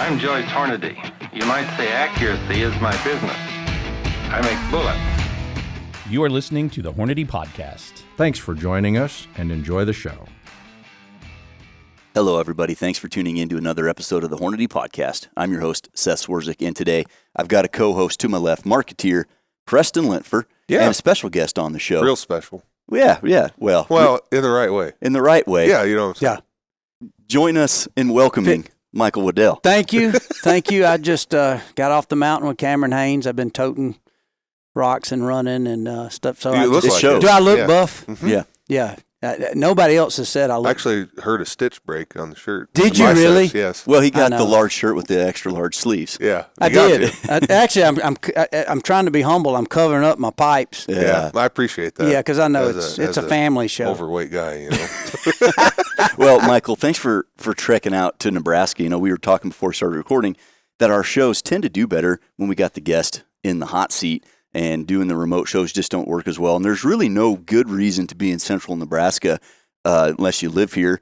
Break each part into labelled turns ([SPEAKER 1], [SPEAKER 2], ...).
[SPEAKER 1] I'm Joyce Hornady. You might say accuracy is my business. I make bullets.
[SPEAKER 2] You are listening to the Hornady Podcast.
[SPEAKER 3] Thanks for joining us and enjoy the show.
[SPEAKER 4] Hello, everybody. Thanks for tuning in to another episode of the Hornady Podcast. I'm your host, Seth Swerczek, and today I've got a co-host to my left, marketeer Preston Lentfer, and a special guest on the show.
[SPEAKER 5] Real special.
[SPEAKER 4] Yeah. Well,
[SPEAKER 5] in the right way.
[SPEAKER 4] In the right way.
[SPEAKER 5] Yeah, you know what I'm saying.
[SPEAKER 4] Join us in welcoming Michael Waddell.
[SPEAKER 6] Thank you. I just got off the mountain with Cameron Haynes. I've been toting rocks and running and stuff. So
[SPEAKER 4] do
[SPEAKER 6] I look buff?
[SPEAKER 5] Mm-hmm.
[SPEAKER 6] Yeah. Nobody else has said I look.
[SPEAKER 5] I actually heard a stitch break on the shirt.
[SPEAKER 6] Did you really?
[SPEAKER 5] Yes.
[SPEAKER 4] Well, he got the large shirt with the extra large sleeves.
[SPEAKER 5] Yeah,
[SPEAKER 6] I did. Actually, I'm trying to be humble. I'm covering up my pipes.
[SPEAKER 5] Yeah, I appreciate that.
[SPEAKER 6] Yeah, because I know it's a family show.
[SPEAKER 5] Overweight guy, you know.
[SPEAKER 4] Well, Michael, thanks for trekking out to Nebraska. You know, we were talking before we started recording that our shows tend to do better when we got the guest in the hot seat. And doing the remote shows just don't work as well. And there's really no good reason to be in central Nebraska unless you live here,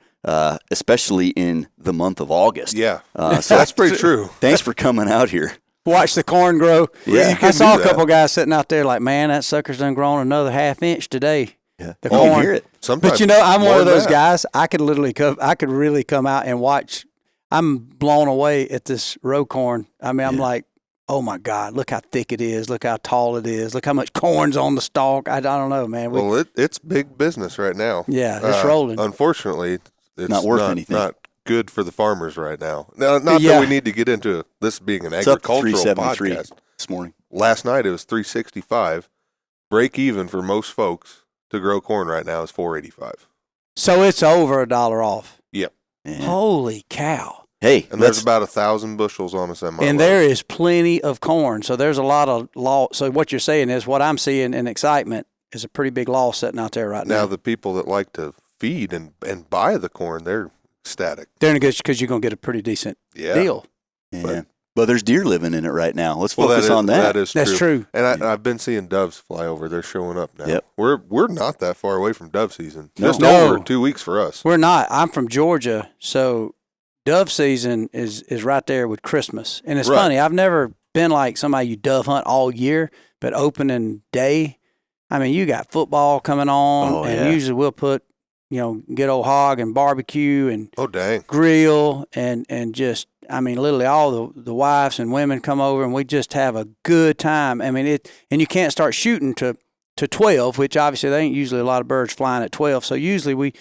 [SPEAKER 4] especially in the month of August.
[SPEAKER 5] Yeah, so that's pretty true.
[SPEAKER 4] Thanks for coming out here.
[SPEAKER 6] Watch the corn grow.
[SPEAKER 4] Yeah,
[SPEAKER 6] I saw a couple guys sitting out there like, man, that sucker's done grown another half inch today.
[SPEAKER 4] Yeah,
[SPEAKER 6] the corn.
[SPEAKER 4] You hear it.
[SPEAKER 5] Sometimes
[SPEAKER 6] but you know, I'm one of those guys. I could really come out and watch. I'm blown away at this row corn. I mean, I'm like, oh, my God, look how thick it is. Look how tall it is. Look how much corn's on the stalk. I don't know, man.
[SPEAKER 5] Well, it's big business right now.
[SPEAKER 6] Yeah, it's rolling.
[SPEAKER 5] Unfortunately, it's
[SPEAKER 4] not worth anything.
[SPEAKER 5] Not good for the farmers right now. Now, not that we need to get into this being an agricultural podcast.
[SPEAKER 4] This morning.
[SPEAKER 5] Last night it was $3.65. Break even for most folks to grow corn right now is $4.85.
[SPEAKER 6] So it's over $1 off.
[SPEAKER 5] Yep.
[SPEAKER 4] Yeah.
[SPEAKER 6] Holy cow.
[SPEAKER 4] Hey,
[SPEAKER 5] and there's about 1,000 bushels on a semi.
[SPEAKER 6] And there is plenty of corn. So there's a lot of loss. So what you're saying is what I'm seeing in excitement is a pretty big loss sitting out there right now.
[SPEAKER 5] Now, the people that like to feed and buy the corn, they're ecstatic.
[SPEAKER 6] They're in a good because you're going to get a pretty decent deal.
[SPEAKER 4] Yeah. But there's deer living in it right now. Let's focus on that.
[SPEAKER 5] That's
[SPEAKER 6] true.
[SPEAKER 5] And I've been seeing doves fly over. They're showing up now.
[SPEAKER 4] Yep.
[SPEAKER 5] We're not that far away from dove season.
[SPEAKER 4] No.
[SPEAKER 5] Just over 2 weeks for us.
[SPEAKER 6] We're not. I'm from Georgia, so dove season is right there with Christmas. And it's funny, I've never been like somebody you dove hunt all year, but opening day, I mean, you got football coming on, and usually we'll put, good old hog and barbecue and grill and just, I mean, literally all the wives and women come over and we just have a good time. I mean, and you can't start shooting to 12, which obviously there ain't usually a lot of birds flying at 12. So usually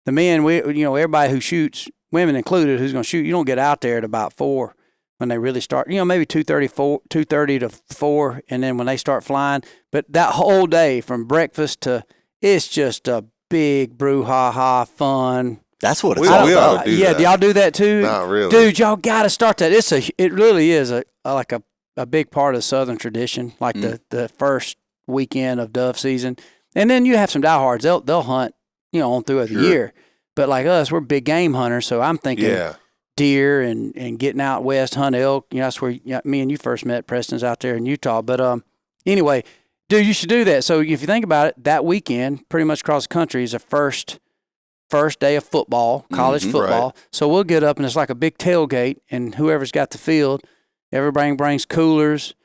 [SPEAKER 6] the men, everybody who shoots, women included, who's going to shoot, you don't get out there at about 4 when they really start, maybe 2:30 to 4, and then when they start flying. But that whole day from breakfast to, it's just a big brouhaha fun.
[SPEAKER 4] That's what it's all about.
[SPEAKER 5] Do Not really.
[SPEAKER 6] Dude, y'all got to start that. It really is a big part of Southern tradition, like the first weekend of dove season. And then you have some diehards, they'll hunt, on throughout the year. But like us, we're big game hunters, so I'm thinking deer and getting out west, hunt elk. That's where me and you first met. Preston's out there in Utah. But anyway, dude, you should do that. So if you think about it, that weekend, pretty much across the country, is the first day of football, college football. Right. So we'll get up, and it's like a big tailgate, and whoever's got the field, everybody brings coolers.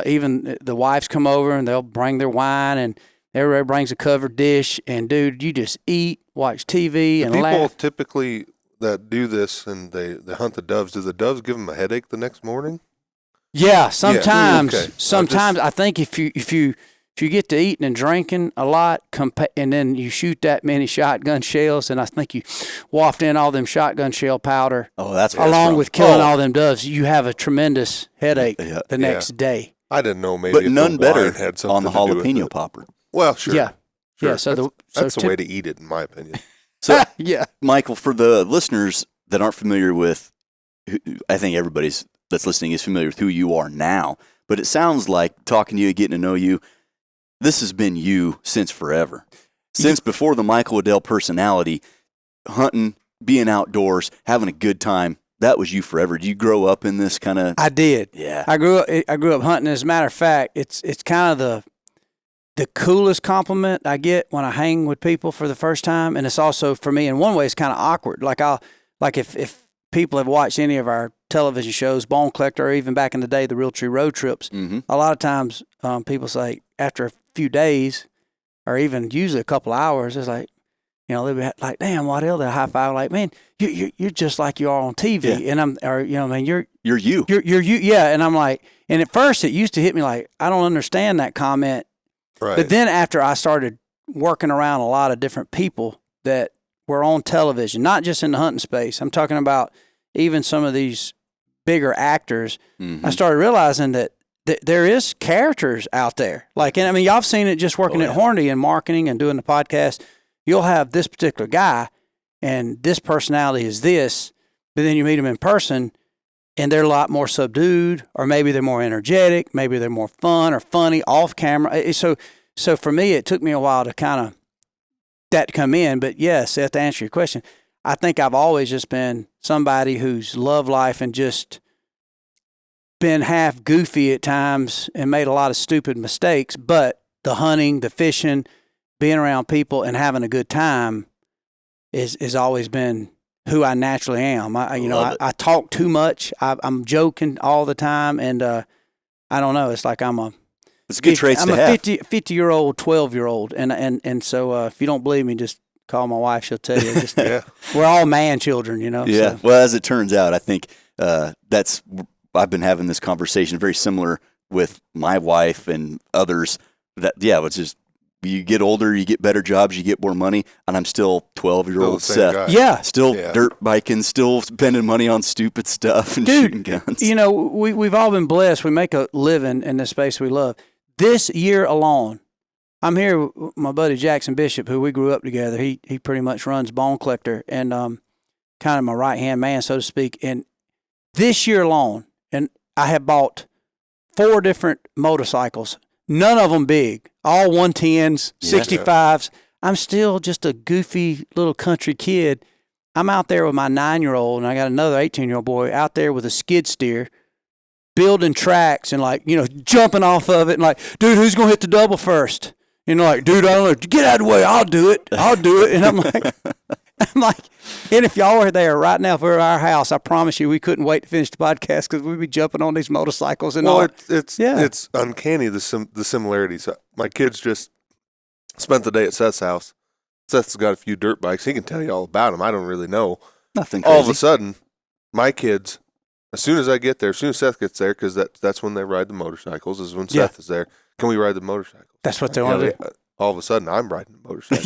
[SPEAKER 6] Even the wives come over, and they'll bring their wine, and everybody brings a covered dish. And, dude, you just eat, watch TV, and laugh.
[SPEAKER 5] People typically that do this and they hunt the doves, do the doves give them a headache the next morning?
[SPEAKER 6] Yeah, sometimes.
[SPEAKER 5] Okay.
[SPEAKER 6] Sometimes I think if you get to eating and drinking a lot, and then you shoot that many shotgun shells, and I think you waft in all them shotgun shell powder.
[SPEAKER 4] Oh, that's
[SPEAKER 6] along with killing all them doves, you have a tremendous headache the next day.
[SPEAKER 5] I didn't know maybe,
[SPEAKER 4] but none better
[SPEAKER 5] had
[SPEAKER 4] on the jalapeno popper.
[SPEAKER 5] Well, sure.
[SPEAKER 6] Yeah,
[SPEAKER 5] sure.
[SPEAKER 6] Yeah. So
[SPEAKER 5] that's the way to eat it, in my opinion.
[SPEAKER 4] So, Michael, for the listeners that aren't familiar with, I think everybody's that's listening is familiar with who you are now. But it sounds like talking to you, getting to know you, this has been you since forever. Since before the Michael Waddell personality, hunting, being outdoors, having a good time, that was you forever. Did you grow up in this kind of?
[SPEAKER 6] I did.
[SPEAKER 4] Yeah.
[SPEAKER 6] I grew up hunting. As a matter of fact, it's kind of the coolest compliment I get when I hang with people for the first time, and it's also for me in one way it's kind of awkward. Like if people have watched any of our television shows, Bone Collector, or even back in the day, the Real Tree Road Trips, a lot of times people say after a few days or even usually a couple hours, it's like, you know, they'll be like, damn, Waddell, they'll high five, like, man, you're just like you are on TV.
[SPEAKER 4] Yeah.
[SPEAKER 6] And you're
[SPEAKER 4] you.
[SPEAKER 6] You're you. Yeah. And I'm like, and at first it used to hit me like, I don't understand that comment.
[SPEAKER 5] Right.
[SPEAKER 6] But then after I started working around a lot of different people that were on television, not just in the hunting space, I'm talking about even some of these bigger actors, I started realizing that there is characters out there. Like, and I mean, y'all have seen it just working at Hornady and marketing and doing the podcast. You'll have this particular guy and this personality is this, but then you meet them in person and they're a lot more subdued, or maybe they're more energetic, maybe they're more fun or funny off camera. So for me, it took me a while to kind of that to come in. But yeah, Seth, to answer your question, I think I've always just been somebody who's loved life and just been half goofy at times and made a lot of stupid mistakes. But the hunting, the fishing, being around people and having a good time is always been who I naturally am. I talk too much. I'm joking all the time, and I don't know. It's like
[SPEAKER 4] it's good traits to have.
[SPEAKER 6] I'm a 50-year-old, 12-year-old, and so if you don't believe me, just call my wife. She'll tell you. Just, we're all man children, you know.
[SPEAKER 4] Yeah.
[SPEAKER 6] So.
[SPEAKER 4] Well, as it turns out, I think I've been having this conversation very similar with my wife and others. It's just. You get older, you get better jobs, you get more money, and I'm still 12-year-old Seth.
[SPEAKER 5] Guy.
[SPEAKER 6] Yeah.
[SPEAKER 4] Still dirt biking, still spending money on stupid stuff and shooting guns.
[SPEAKER 6] You know, we've all been blessed. We make a living in the space we love. This year alone, I'm here with my buddy Jackson Bishop, who we grew up together. He pretty much runs Bone Collector and kind of my right-hand man, so to speak. And this year alone, and I have bought 4 different motorcycles, none of them big. All 110s, 65s. I'm still just a goofy little country kid. I'm out there with my 9-year-old, and I got another 18-year-old boy out there with a skid steer, building tracks and, like, you know, jumping off of it and like, dude, who's going to hit the double first? You know, like, dude, I don't know. Get out of the way. I'll do it. And I'm like, and if y'all were there right now, if we were at our house, I promise you we couldn't wait to finish the podcast because we'd be jumping on these motorcycles and all.
[SPEAKER 5] It's uncanny, the similarities. My kids just spent the day at Seth's house. Seth's got a few dirt bikes. He can tell you all about them. I don't really know.
[SPEAKER 4] Nothing crazy.
[SPEAKER 5] All of a sudden, my kids, as soon as I get there, as soon as Seth gets there, because that's when they ride the motorcycles, is when Seth is there. Can we ride the motorcycles?
[SPEAKER 6] That's what they want to do.
[SPEAKER 5] All of a sudden, I'm riding a motorcycle.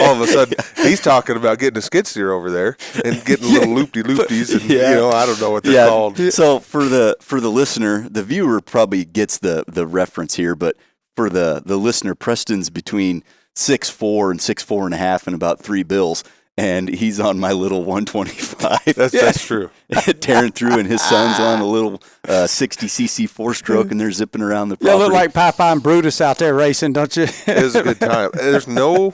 [SPEAKER 5] All of a sudden, he's talking about getting a skid steer over there and getting little loopty-loopties, and you know, I don't know what they're called.
[SPEAKER 4] So for the listener, the viewer probably gets the reference here, but for the listener, Preston's between 6'4" and 6'4.5" and about 3 bills. And he's on my little 125.
[SPEAKER 5] That's true.
[SPEAKER 4] Tearing through, and his son's on a little 60cc 4-stroke, and they're zipping around the property.
[SPEAKER 6] You look like Popeye and Brutus out there racing, don't you?
[SPEAKER 5] It is a good time. There's no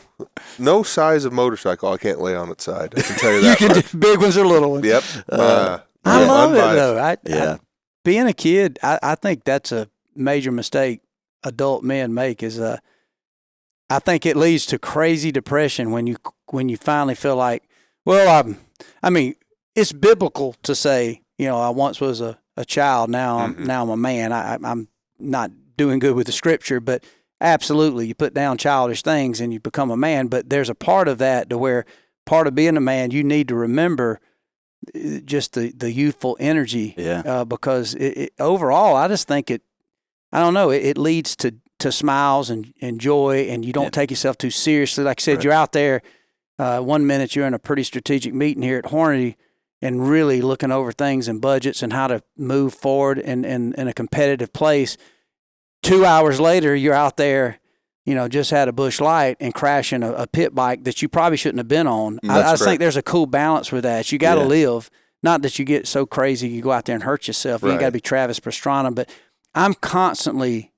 [SPEAKER 5] size of motorcycle I can't lay on its side. I can tell you that.
[SPEAKER 6] You can do big ones or little ones.
[SPEAKER 5] Yep.
[SPEAKER 6] I love
[SPEAKER 5] unbiased.
[SPEAKER 6] it, though. Being a kid, I think that's a major mistake adult men make is I think it leads to crazy depression when you finally feel like, well, I mean, it's biblical to say, you know, I once was a child, now I'm a man. I'm not doing good with the scripture, but absolutely, you put down childish things and you become a man. But there's a part of that to where part of being a man, you need to remember just the youthful energy.
[SPEAKER 4] Yeah.
[SPEAKER 6] Because it overall, I just think I don't know, it leads to smiles and joy, and you don't take yourself too seriously. Like I said, you're out there, 1 minute you're in a pretty strategic meeting here at Hornady and really looking over things and budgets and how to move forward in a competitive place. 2 hours later, you're out there, you know, just had a bush light and crashing a pit bike that you probably shouldn't have been on. I just think there's a cool balance with that. You got to live. Not that you get so crazy you go out there and hurt yourself. You got to be Travis Pastrana, but I'm constantly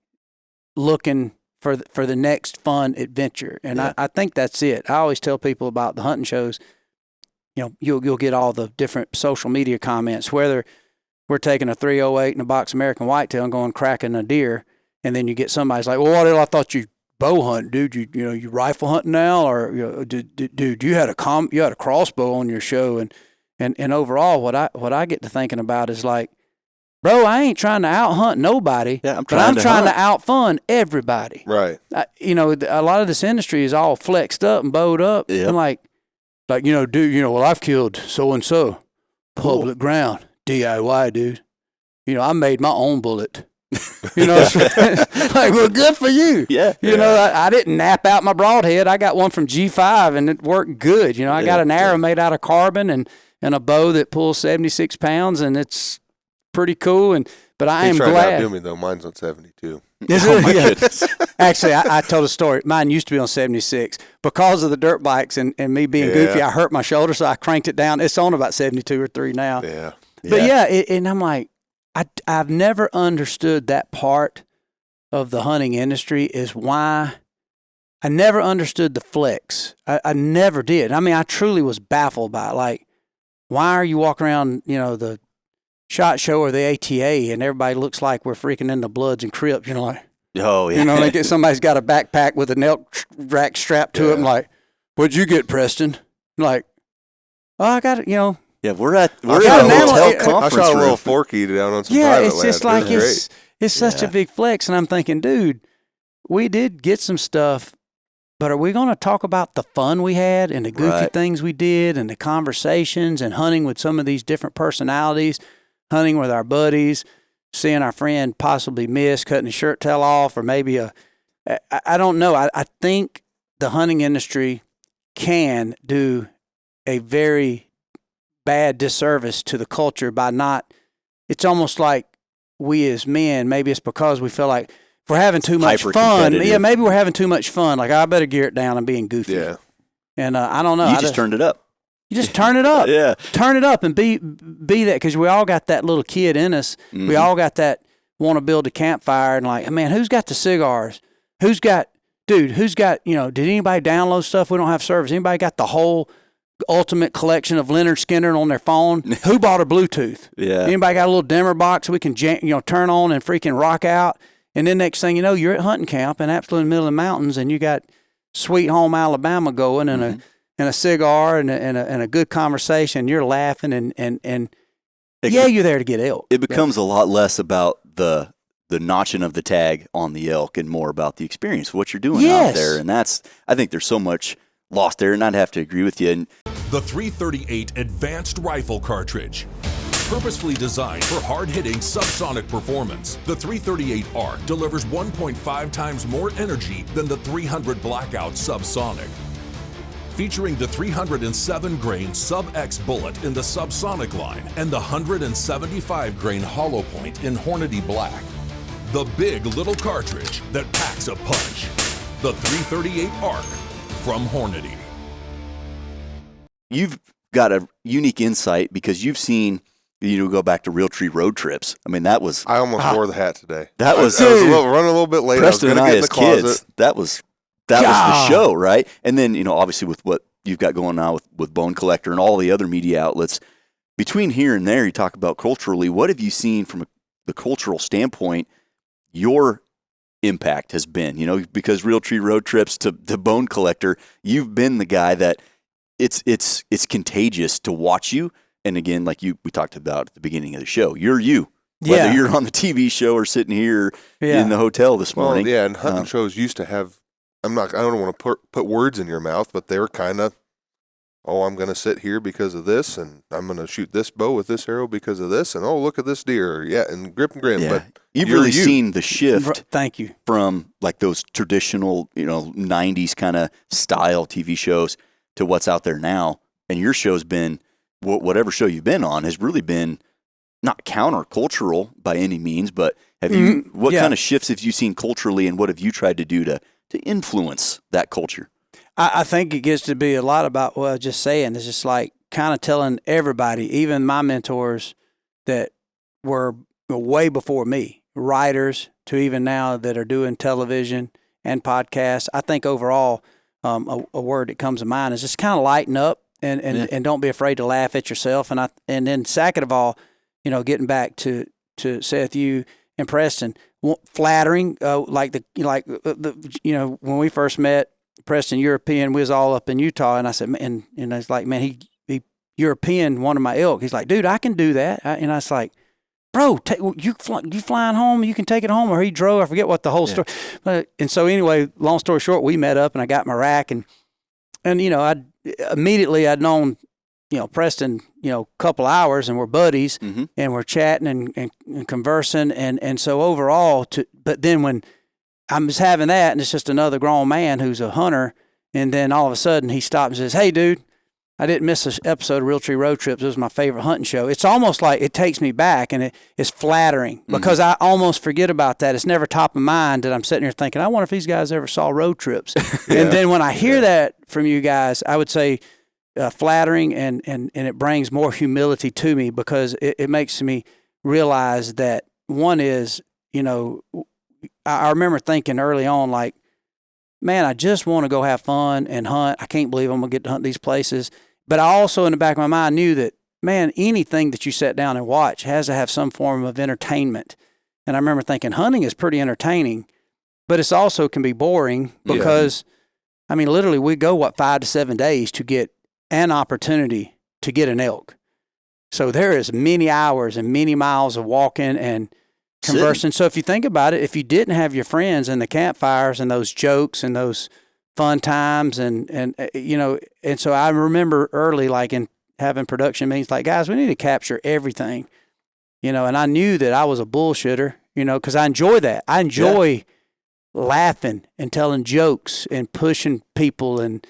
[SPEAKER 6] looking for the next fun adventure, and I think that's it. I always tell people about the hunting shows. You know, you'll get all the different social media comments, whether we're taking a 308 and a box American whitetail and going cracking a deer, and then you get somebody's like, "Well, Waddell, I thought you bow hunt, dude. You rifle hunting now, or dude, you had a crossbow on your show," and And overall, what I get to thinking about is like, bro, I ain't trying to out hunt nobody,
[SPEAKER 4] Yeah, I'm
[SPEAKER 6] but I'm trying
[SPEAKER 4] hunt.
[SPEAKER 6] to out fun everybody.
[SPEAKER 5] Right.
[SPEAKER 6] You know, a lot of this industry is all flexed up and bowed up.
[SPEAKER 4] Yep.
[SPEAKER 6] And like, you know, dude, you know, well, I've killed so-and-so, public ground, DIY, dude. You know, I made my own bullet. You know, like, well, good for you.
[SPEAKER 4] Yeah.
[SPEAKER 6] You know, I didn't nap out my broadhead. I got one from G5 and it worked good. You know, I got an arrow made out of carbon and a bow that pulls 76 pounds and it's pretty cool. But I am
[SPEAKER 5] He's trying
[SPEAKER 6] glad.
[SPEAKER 5] to outdo me, though. Mine's on 72.
[SPEAKER 6] Is
[SPEAKER 4] Oh,
[SPEAKER 6] it?
[SPEAKER 4] my
[SPEAKER 6] Yeah.
[SPEAKER 4] goodness.
[SPEAKER 6] Actually, I told a story. Mine used to be on 76. Because of the dirt bikes and me being goofy, I hurt my shoulder, so I cranked it down. It's on about 72 or 3 now.
[SPEAKER 5] Yeah.
[SPEAKER 6] But and I'm like, I've never understood that part of the hunting industry is why I never understood the flex. I never did. I mean, I truly was baffled by it. Like, why are you walking around, you know, the SHOT Show or the ATA and everybody looks like we're freaking into Bloods and Crips, you know, like,
[SPEAKER 4] Oh, yeah.
[SPEAKER 6] you know, like somebody's got a backpack with an elk rack strapped to it. I'm like, what'd you get, Preston? I'm like, oh, I got it, you know.
[SPEAKER 4] Yeah, we're at
[SPEAKER 6] got
[SPEAKER 4] a
[SPEAKER 6] an animal-
[SPEAKER 4] hotel
[SPEAKER 6] I
[SPEAKER 5] I
[SPEAKER 4] conference
[SPEAKER 5] shot a
[SPEAKER 4] room.
[SPEAKER 5] little forky down on some
[SPEAKER 6] Yeah,
[SPEAKER 5] private
[SPEAKER 6] it's
[SPEAKER 5] land.
[SPEAKER 6] just
[SPEAKER 5] It
[SPEAKER 6] like
[SPEAKER 5] was
[SPEAKER 6] it's such a
[SPEAKER 4] Yeah.
[SPEAKER 6] big flex. And I'm thinking, dude, we did get some stuff, but are we going to talk about the fun we had and the goofy
[SPEAKER 4] Right.
[SPEAKER 6] things we did and the conversations and hunting with some of these different personalities, hunting with our buddies, seeing our friend possibly miss, cutting his shirt tail off, or maybe I don't know. I think the hunting industry can do a very bad disservice to the culture by not, it's almost like we as men, maybe it's because we feel like if we're having too much fun.
[SPEAKER 4] Hyper-competitive.
[SPEAKER 6] Yeah, maybe we're having too much fun. Like, I better gear it down and being goofy.
[SPEAKER 5] Yeah.
[SPEAKER 6] And I don't know.
[SPEAKER 4] You
[SPEAKER 6] I
[SPEAKER 4] just turned it up.
[SPEAKER 6] You just turn it up.
[SPEAKER 4] Yeah.
[SPEAKER 6] Turn it up and be that, because we all got that little kid in us.
[SPEAKER 4] Mm-hmm.
[SPEAKER 6] We all got that want to build a campfire and like, man, who's got the cigars? Who's got, you know, did anybody download stuff? We don't have service. Anybody got the whole ultimate collection of Leonard Skinner on their phone? Who bought a Bluetooth?
[SPEAKER 4] Yeah.
[SPEAKER 6] Anybody got a little dimmer box we can, turn on and freaking rock out? And then next thing you know, you're at hunting camp and absolutely in the middle of the mountains, and you got Sweet Home Alabama going and a cigar and a good conversation. You're laughing and you're there to get elk.
[SPEAKER 4] It becomes a lot less about the notching of the tag on the elk and more about the experience, what you're doing out there. And I think there's so much lost there, and I'd have to agree with you. And
[SPEAKER 7] The 338 Advanced Rifle Cartridge. Purposefully designed for hard-hitting subsonic performance, the 338 ARC delivers 1.5 times more energy than the 300 Blackout subsonic. Featuring the 307-grain Sub-X bullet in the subsonic line and the 175-grain hollow point in Hornady Black. The big little cartridge that packs a punch. The 338 ARC from Hornady.
[SPEAKER 4] you've got a unique insight because you've seen, go back to Realtree road trips. I mean, that was
[SPEAKER 5] I almost wore the hat today.
[SPEAKER 4] That was-
[SPEAKER 5] I was running a little bit late.
[SPEAKER 4] Preston
[SPEAKER 5] I was
[SPEAKER 4] and
[SPEAKER 5] going to
[SPEAKER 4] I
[SPEAKER 5] get in
[SPEAKER 4] as
[SPEAKER 5] the closet.
[SPEAKER 4] kids. That was the show, right? And then, obviously with what you've got going on with Bone Collector and all the other media outlets, between here and there, you talk about culturally, what have you seen from the cultural standpoint, your impact has been, because Realtree road trips to Bone Collector, you've been the guy that it's contagious to watch you. And again, like we talked about at the beginning of the show, you're you. Whether you're on the TV show or sitting here in the hotel this morning.
[SPEAKER 5] Well, yeah, and hunting shows used to have, I don't want to put words in your mouth, but they were kind of, I'm going to sit here because of this, and I'm going to shoot this bow with this arrow because of this, and look at this deer. Yeah, and grip and grin.
[SPEAKER 4] Yeah.
[SPEAKER 5] But
[SPEAKER 4] You've really seen the shift.
[SPEAKER 6] Thank you.
[SPEAKER 4] From like those traditional, 90s kind of style TV shows to what's out there now. And your show's been, whatever show you've been on has really been not countercultural by any means, but have you, what kind of shifts have you seen culturally, and what have you tried to do to influence that culture?
[SPEAKER 6] I think it gets to be a lot about what I was just saying. It's just like kind of telling everybody, even my mentors that were way before me, writers to even now that are doing television and podcasts. I think overall, a word that comes to mind is just kind of lighten up and don't be afraid to laugh at yourself. And then second of all, getting back to Seth, you and Preston, flattering, when we first met, Preston, European, we was all up in Utah, and I said, and it's like, man, he European, one of my elk. He's like, dude, I can do that. And I was like, bro, you flying home, you can take it home. Or he drove, I forget what the whole story. And so anyway, long story short, we met up and I got my rack and you know, I'd known, you know, Preston, you know, a couple hours and we're buddies and we're chatting and conversing. And so overall but then when I'm just having that and it's just another grown man who's a hunter. And then all of a sudden he stops and says, hey dude, I didn't miss an episode of Real Tree Road Trips. It was my favorite hunting show. It's almost like it takes me back, and it's flattering because I almost forget about that. It's never top of mind that I'm sitting here thinking, I wonder if these guys ever saw Road Trips. And then when I hear that from you guys, I would say flattering, and it brings more humility to me because it makes me realize that one is, you know, I remember thinking early on, like, man, I just want to go have fun and hunt. I can't believe I'm going to get to hunt these places. But I also, in the back of my mind, knew that, man, anything that you sit down and watch has to have some form of entertainment. And I remember thinking hunting is pretty entertaining, but it's also can be boring because, I mean, literally we go, 5 to 7 days to get an opportunity to get an elk. So there is many hours and many miles of walking and conversing. So if you think about it, if you didn't have your friends and the campfires and those jokes and those fun times and you know, and so I remember early, like in having production meetings, like, guys, we need to capture everything, you know, and I knew that I was a bullshitter, you know, because I enjoy that. I enjoy laughing and telling jokes and pushing people and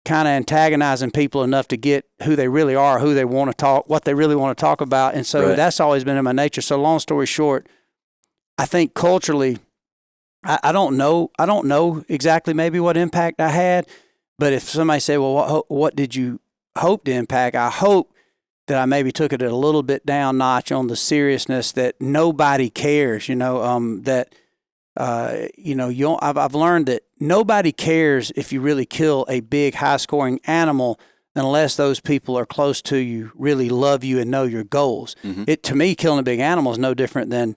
[SPEAKER 6] kind of antagonizing people enough to get who they really are, who they want to talk, what they really want to talk about. And so that's always been in my nature. So long story short, I think culturally, I don't know exactly maybe what impact I had, but if somebody said, well, what did you hope to impact? I hope that I maybe took it a little bit down notch on the seriousness that nobody cares, you know, you know, I've learned that nobody cares if you really kill a big high scoring animal unless those people are close to you, really love you and know your goals. To me, killing a big animal is no different than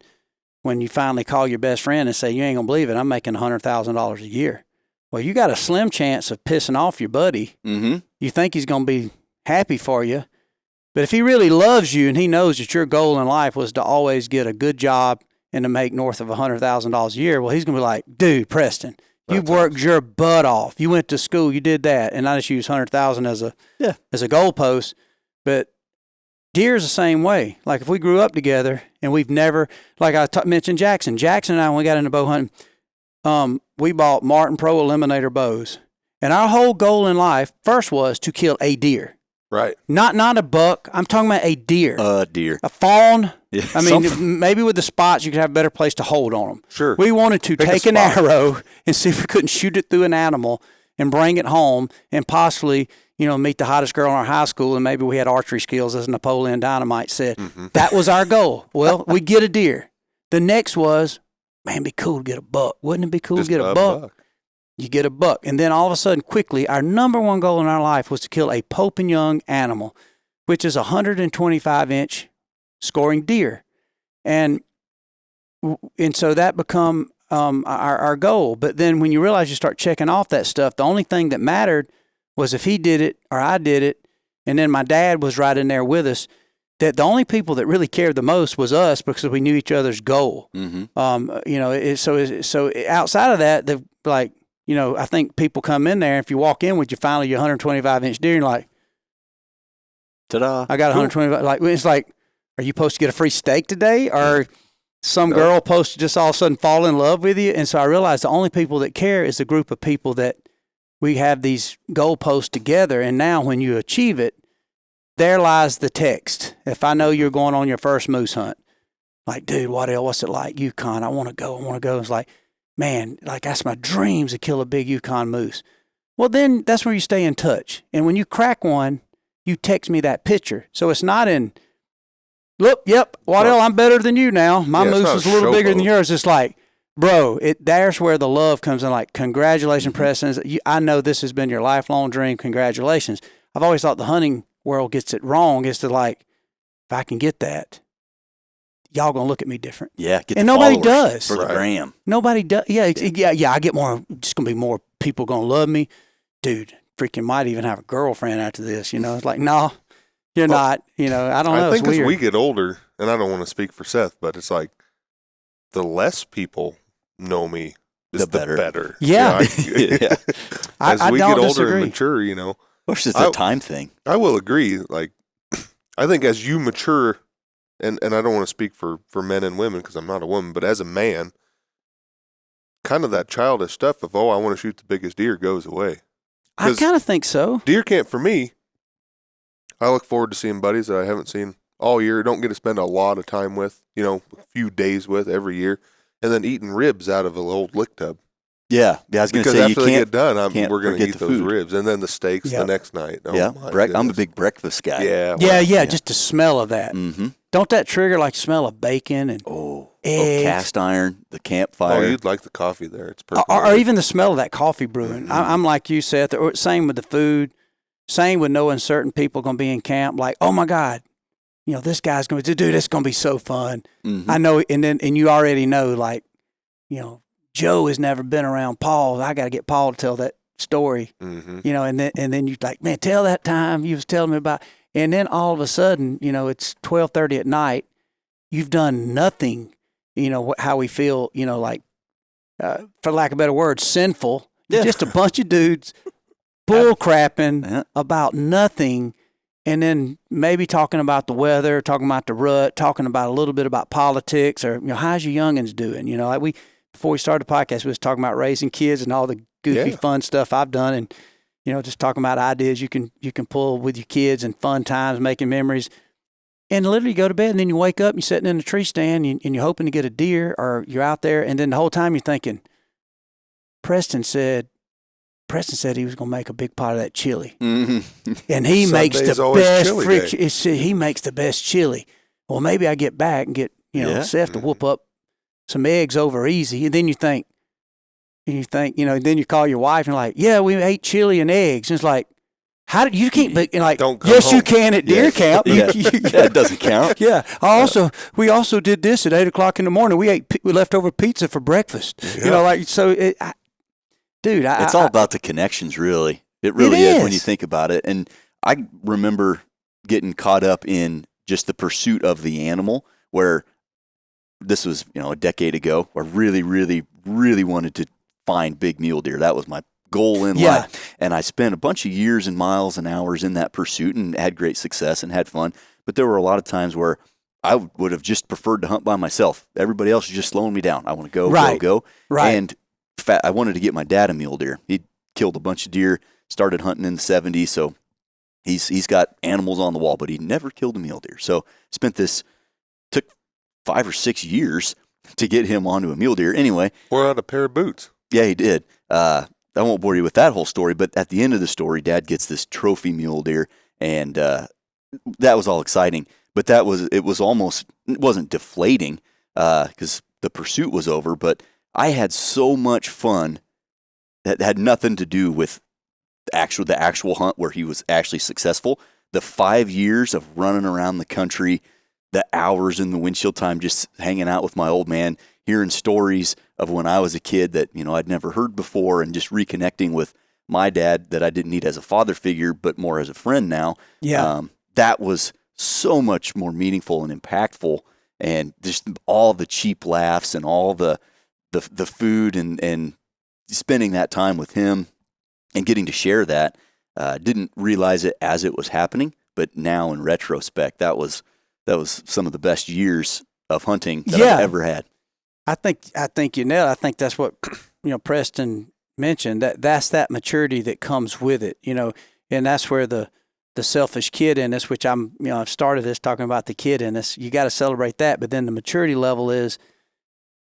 [SPEAKER 6] when you finally call your best friend and say, you ain't gonna believe it, I'm making $100,000 a year. Well, you got a slim chance of pissing off your buddy. You think he's gonna be happy for you. But if he really loves you and he knows that your goal in life was to always get a good job and to make north of $100,000 a year, well, he's gonna be like, dude, Preston, you worked your butt off. You went to school, you did that. And I just use 100,000 as a goalpost. But deer's the same way. Like if we grew up together and we've never, like I mentioned Jackson and I, when we got into bow hunting, we bought Martin Pro Eliminator bows. And our whole goal in life first was to kill a deer.
[SPEAKER 5] Right.
[SPEAKER 6] Not a buck. I'm talking about a deer.
[SPEAKER 4] A deer.
[SPEAKER 6] A fawn.
[SPEAKER 4] Yeah,
[SPEAKER 6] I mean, maybe with the spots, you could have a better place to hold on them.
[SPEAKER 5] Sure.
[SPEAKER 6] We wanted to take an arrow and see if we couldn't shoot it through an animal and bring it home and possibly, you know, meet the hottest girl in our high school, and maybe we had archery skills, as Napoleon Dynamite said. That was our goal. Well, we get a deer. The next was, man, it'd be cool to get a buck. Wouldn't it be cool to get a buck? You get a buck. And then all of a sudden, quickly, our number one goal in our life was to kill a Pope and Young animal, which is a 125-inch scoring deer. And so that become our goal. But then when you realize you start checking off that stuff, the only thing that mattered was if he did it or I did it, and then my dad was right in there with us, that the only people that really cared the most was us because we knew each other's goal. You know, so outside of that, like, you know, I think people come in there, if you walk in with your 125-inch deer, and you're like,
[SPEAKER 4] ta-da,
[SPEAKER 6] I got 125. Like, it's like, are you supposed to get a free steak today? Or some girl supposed to just all of a sudden fall in love with you? And so I realized the only people that care is the group of people that we have these goalposts together. And now when you achieve it, there lies the text. If I know you're going on your first moose hunt, like, dude, Waddell, what's it like? Yukon, I want to go. It's like, man, like that's my dreams to kill a big Yukon moose. Well, then that's where you stay in touch. And when you crack one, you text me that picture. So it's not in, look, yep, Waddell, I'm better than you now. My moose is a little bigger than yours. It's like, bro, there's where the love comes in. Like, congratulations, Preston. I know this has been your lifelong dream. Congratulations. I've always thought the hunting world gets it wrong. It's to like, if I can get that, y'all gonna look at me different.
[SPEAKER 4] Yeah, get
[SPEAKER 6] and
[SPEAKER 4] the
[SPEAKER 6] nobody
[SPEAKER 4] followers
[SPEAKER 6] does
[SPEAKER 4] for the gram.
[SPEAKER 6] Nobody does. Yeah, I get more. Just gonna be more people gonna love me, dude. Freaking might even have a girlfriend after this. You know, it's like, no, You're not, you know, I don't know.
[SPEAKER 5] I think
[SPEAKER 6] it's
[SPEAKER 5] as
[SPEAKER 6] weird.
[SPEAKER 5] we get older, and I don't want to speak for Seth, but it's like the less people know me, is the better.
[SPEAKER 6] Yeah.
[SPEAKER 4] Yeah.
[SPEAKER 5] As
[SPEAKER 6] I
[SPEAKER 5] we
[SPEAKER 6] don't
[SPEAKER 5] get older
[SPEAKER 6] disagree.
[SPEAKER 5] and mature, you know,
[SPEAKER 4] It's just a time thing.
[SPEAKER 5] I will agree. Like, I think as you mature, and I don't want to speak for men and women because I'm not a woman, but as a man, kind of that childish stuff of, oh, I want to shoot the biggest deer goes away.
[SPEAKER 6] I kind of think so.
[SPEAKER 5] Deer camp for me, I look forward to seeing buddies that I haven't seen all year, don't get to spend a lot of time with, you know, a few days with every year, and then eating ribs out of an old lick tub.
[SPEAKER 4] Yeah. I was going to
[SPEAKER 5] Because
[SPEAKER 4] say,
[SPEAKER 5] after
[SPEAKER 4] you
[SPEAKER 5] they
[SPEAKER 4] can't,
[SPEAKER 5] get done,
[SPEAKER 4] can't
[SPEAKER 5] we're going to
[SPEAKER 4] forget
[SPEAKER 5] eat
[SPEAKER 4] the
[SPEAKER 5] those
[SPEAKER 4] food.
[SPEAKER 5] ribs, and then the steaks the next night. Oh,
[SPEAKER 4] yeah.
[SPEAKER 5] my
[SPEAKER 4] I'm a
[SPEAKER 5] goodness.
[SPEAKER 4] big breakfast guy.
[SPEAKER 5] Yeah.
[SPEAKER 6] Yeah, just the smell of that.
[SPEAKER 4] Mm-hmm.
[SPEAKER 6] Don't that trigger like smell of bacon and eggs?
[SPEAKER 4] Cast iron, the campfire.
[SPEAKER 5] Oh, you'd like the coffee there. It's perfect.
[SPEAKER 6] Or even the smell of that coffee brewing.
[SPEAKER 4] Mm-hmm.
[SPEAKER 6] I'm like you, Seth. Or same with the food. Same with knowing certain people going to be in camp. Like, oh my God, you know, this guy's going to do this. Going to be so fun.
[SPEAKER 4] Mm-hmm.
[SPEAKER 6] I know, and you already know, like, you know, Joe has never been around Paul. I got to get Paul to tell that story.
[SPEAKER 5] Mm-hmm.
[SPEAKER 6] You know, and then you like, man, tell that time you was telling me about. And then all of a sudden, you know, it's 12:30 at night. You've done nothing. You know how we feel. You know, like, for lack of a better word, sinful.
[SPEAKER 4] Yeah.
[SPEAKER 6] Just a bunch of dudes bull crapping
[SPEAKER 4] Yeah.
[SPEAKER 6] about nothing, and then maybe talking about the weather, talking about the rut, talking about a little bit about politics, or, you know, how's your youngins doing? You know, like before we started the podcast, we was talking about raising kids and all the goofy, fun stuff I've done, and, you know, just talking about ideas you can pull with your kids and fun times, making memories. And literally you go to bed, and then you wake up, and you're sitting in a tree stand, and you're hoping to get a deer, or you're out there, and then the whole time you're thinking, Preston said he was going to make a big pot of that chili.
[SPEAKER 4] Mm-hmm.
[SPEAKER 6] And he makes
[SPEAKER 5] Sunday's
[SPEAKER 6] the
[SPEAKER 5] always
[SPEAKER 6] best
[SPEAKER 5] chili day.
[SPEAKER 6] he makes the best chili. Well, maybe I get back and get, you know,
[SPEAKER 4] Yeah.
[SPEAKER 6] Seth to whoop up some eggs over easy. And then you think, you know, then you call your wife and like, yeah, we ate chili and eggs. And it's like, how did you can't, but like,
[SPEAKER 5] Don't come
[SPEAKER 6] yes, you
[SPEAKER 5] home.
[SPEAKER 6] can at deer camp.
[SPEAKER 4] Yeah. Yeah, it doesn't count.
[SPEAKER 6] Yeah. We also did this at 8:00 in the morning. We ate leftover pizza for breakfast. You know, like, so dude,
[SPEAKER 4] It's all about the connections, really. It really is when you think about it. And I remember getting caught up in just the pursuit of the animal, where this was, you know, a decade ago, where I really, really, really wanted to find big mule deer. That was my goal in life. And I spent a bunch of years and miles and hours in that pursuit and had great success and had fun. But there were a lot of times where I would have just preferred to hunt by myself. Everybody else is just slowing me down. I want to go, go.
[SPEAKER 6] Right.
[SPEAKER 4] And I wanted to get my dad a mule deer. He killed a bunch of deer, started hunting in the 70s, so he's got animals on the wall, but he never killed a mule deer. So took 5 or 6 years to get him onto a mule deer. Anyway.
[SPEAKER 5] Wore out a pair of boots.
[SPEAKER 4] Yeah, he did. I won't bore you with that whole story, but at the end of the story, Dad gets this trophy mule deer, and that was all exciting. But it wasn't deflating because the pursuit was over, but I had so much fun that had nothing to do with the actual hunt where he was actually successful. The 5 years of running around the country, the hours in the windshield time, just hanging out with my old man, hearing stories of when I was a kid that, you know, I'd never heard before, and just reconnecting with my dad that I didn't need as a father figure, but more as a friend now.
[SPEAKER 6] Yeah.
[SPEAKER 4] That was so much more meaningful and impactful, and just all the cheap laughs and all the food and spending that time with him and getting to share that. Didn't realize it as it was happening, but now in retrospect, that was some of the best years of hunting that I've ever had.
[SPEAKER 6] I think you nailed it. I think that's what, you know, Preston mentioned, that's that maturity that comes with it, you know, and that's where the selfish kid in us, which I've started this talking about the kid in us. You got to celebrate that, but then the maturity level is,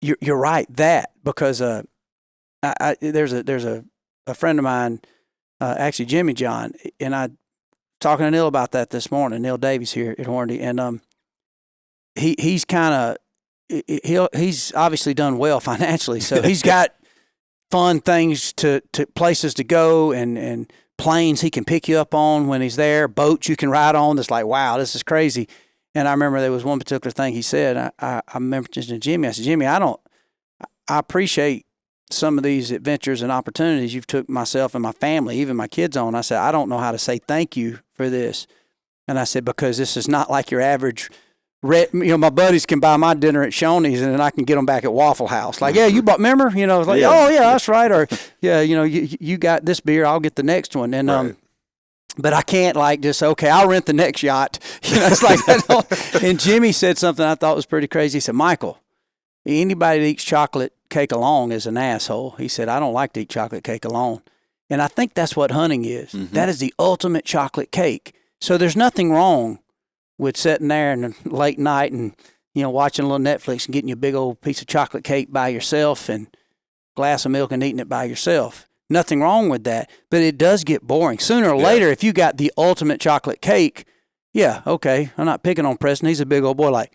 [SPEAKER 6] you're right, that, because there's a friend of mine, actually Jimmy John, and I talking to Neil about that this morning. Neil Davies here at Hornady, and he's kind of he's obviously done well financially, so he's got fun things to places to go and planes he can pick you up on when he's there, boats you can ride on. That's like, wow, this is crazy. And I remember there was one particular thing he said. I remember just to Jimmy. I said, Jimmy, I appreciate some of these adventures and opportunities you've took myself and my family, even my kids on. I said, I don't know how to say thank you for this. And I said, because this is not like your average. My buddies can buy my dinner at Shoney's, and then I can get them back at Waffle House. Like, yeah, you bought, remember? Like, oh yeah, that's right. Or yeah, you got this beer, I'll get the next one. And but I can't like just okay, I'll rent the next yacht. It's like that. And Jimmy said something I thought was pretty crazy. He said, Michael, anybody that eats chocolate cake alone is an asshole. He said, I don't like to eat chocolate cake alone. And I think that's what hunting is. Mm-hmm. That is the ultimate chocolate cake. So there's nothing wrong with sitting there in the late night and, watching a little Netflix and getting you a big old piece of chocolate cake by yourself and a glass of milk and eating it by yourself. Nothing wrong with that. But it does get boring. Sooner or later, if you got the ultimate chocolate cake, yeah, okay, I'm not picking on Preston. He's a big old boy like,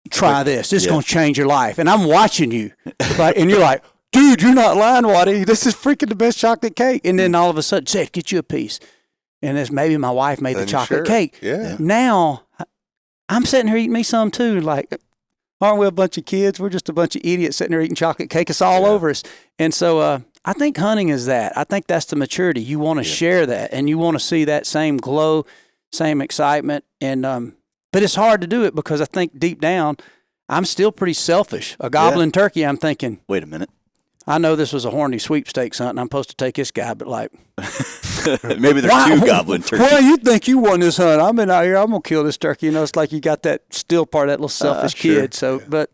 [SPEAKER 6] try this. This is going to change your life. And I'm watching you. And you're like, dude, you're not lying, Waddy. This is freaking the best chocolate cake. And then all of a sudden, Seth, get you a piece. And it's maybe my wife made the chocolate cake.
[SPEAKER 5] Yeah.
[SPEAKER 6] Now, I'm sitting here eating me some too. Like, aren't we a bunch of kids? We're just a bunch of idiots sitting there eating chocolate cake. It's all over us. And so I think hunting is that. I think that's the maturity. You want to share that, and you want to see that same glow, same excitement. And but it's hard to do it because I think deep down, I'm still pretty selfish. A gobbling turkey, I'm thinking,
[SPEAKER 4] wait a minute.
[SPEAKER 6] I know this was a Hornady sweepstakes hunt, and I'm supposed to take this guy, but like...
[SPEAKER 4] Maybe there's two goblin turkeys.
[SPEAKER 6] Well, you think you won this hunt. I'm out here. I'm going to kill this turkey. It's like you got that still part of that little selfish kid. So, but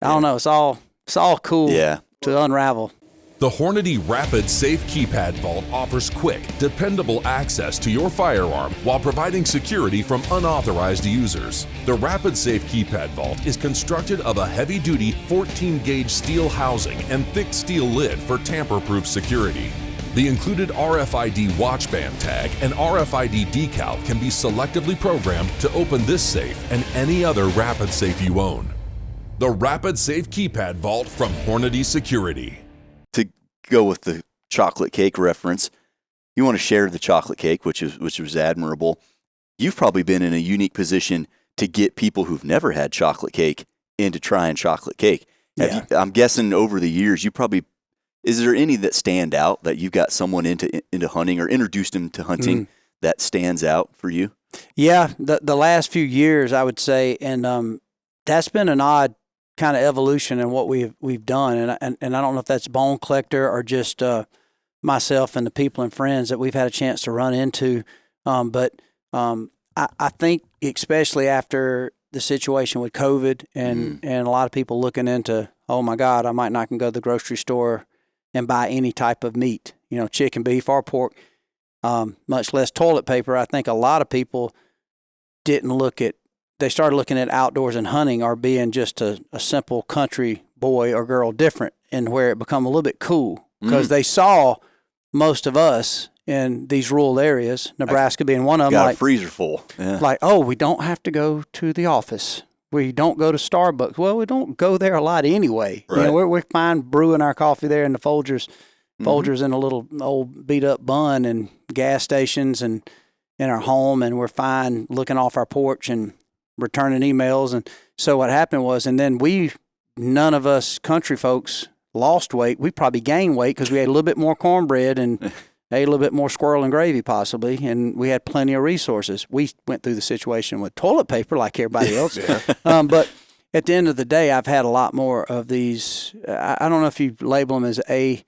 [SPEAKER 6] I don't know. It's all cool to unravel.
[SPEAKER 7] The Hornady Rapid Safe Keypad Vault offers quick, dependable access to your firearm while providing security from unauthorized users. The Rapid Safe Keypad Vault is constructed of a heavy-duty 14-gauge steel housing and thick steel lid for tamper-proof security. The included RFID watch band tag and RFID decal can be selectively programmed to open this safe and any other Rapid Safe you own. The Rapid Safe Keypad Vault from Hornady Security.
[SPEAKER 4] To go with the chocolate cake reference, you want to share the chocolate cake, which was admirable. You've probably been in a unique position to get people who've never had chocolate cake into trying chocolate cake.
[SPEAKER 6] Yeah.
[SPEAKER 4] I'm guessing over the years, is there any that stand out that you got someone into hunting or introduced them to hunting that stands out for you?
[SPEAKER 6] Yeah, the last few years, I would say, and that's been an odd kind of evolution in what we've done, and I don't know if that's bone collector or just myself and the people and friends that we've had a chance to run into, but I think especially after the situation with COVID and a lot of people looking into, oh my God, I might not can go to the grocery store and buy any type of meat, chicken, beef, or pork, much less toilet paper. I think a lot of people they started looking at outdoors and hunting or being just a simple country boy or girl different, and where it become a little bit cool because they saw most of us in these rural areas, Nebraska being one of them.
[SPEAKER 4] Got a freezer full. Yeah.
[SPEAKER 6] Like, oh, we don't have to go to the office. We don't go to Starbucks. Well, we don't go there a lot anyway.
[SPEAKER 4] Right.
[SPEAKER 6] We're fine brewing our coffee there in the Folgers in a little old beat up bun and gas stations and in our home, and we're fine looking off our porch and returning emails. And so what happened was, and then none of us country folks lost weight. We probably gained weight because we ate a little bit more cornbread and ate a little bit more squirrel and gravy possibly, and we had plenty of resources. We went through the situation with toilet paper like everybody else. But at the end of the day, I've had a lot more of these, I don't know if you label them as A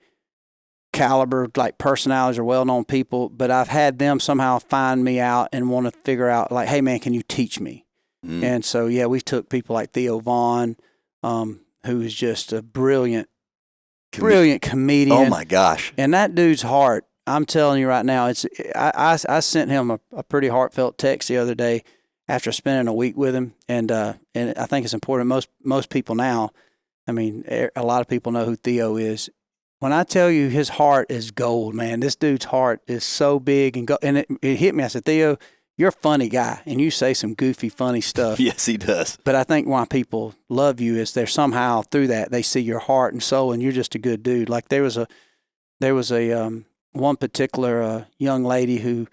[SPEAKER 6] caliber, like personalities or well-known people, but I've had them somehow find me out and want to figure out, like, hey, man, can you teach me? And so, yeah, we took people like Theo Vaughn, who's just a brilliant comedian.
[SPEAKER 4] Oh, my gosh.
[SPEAKER 6] And that dude's heart, I'm telling you right now, I sent him a pretty heartfelt text the other day after spending a week with him, and I think it's important. Most people now, I mean, a lot of people know who Theo is. When I tell you his heart is gold, man, this dude's heart is so big and it hit me. I said, Theo, you're a funny guy, and you say some goofy, funny stuff.
[SPEAKER 4] Yes, he does.
[SPEAKER 6] But I think why people love you is they're somehow through that they see your heart and soul, and you're just a good dude. Like there was a one particular young lady who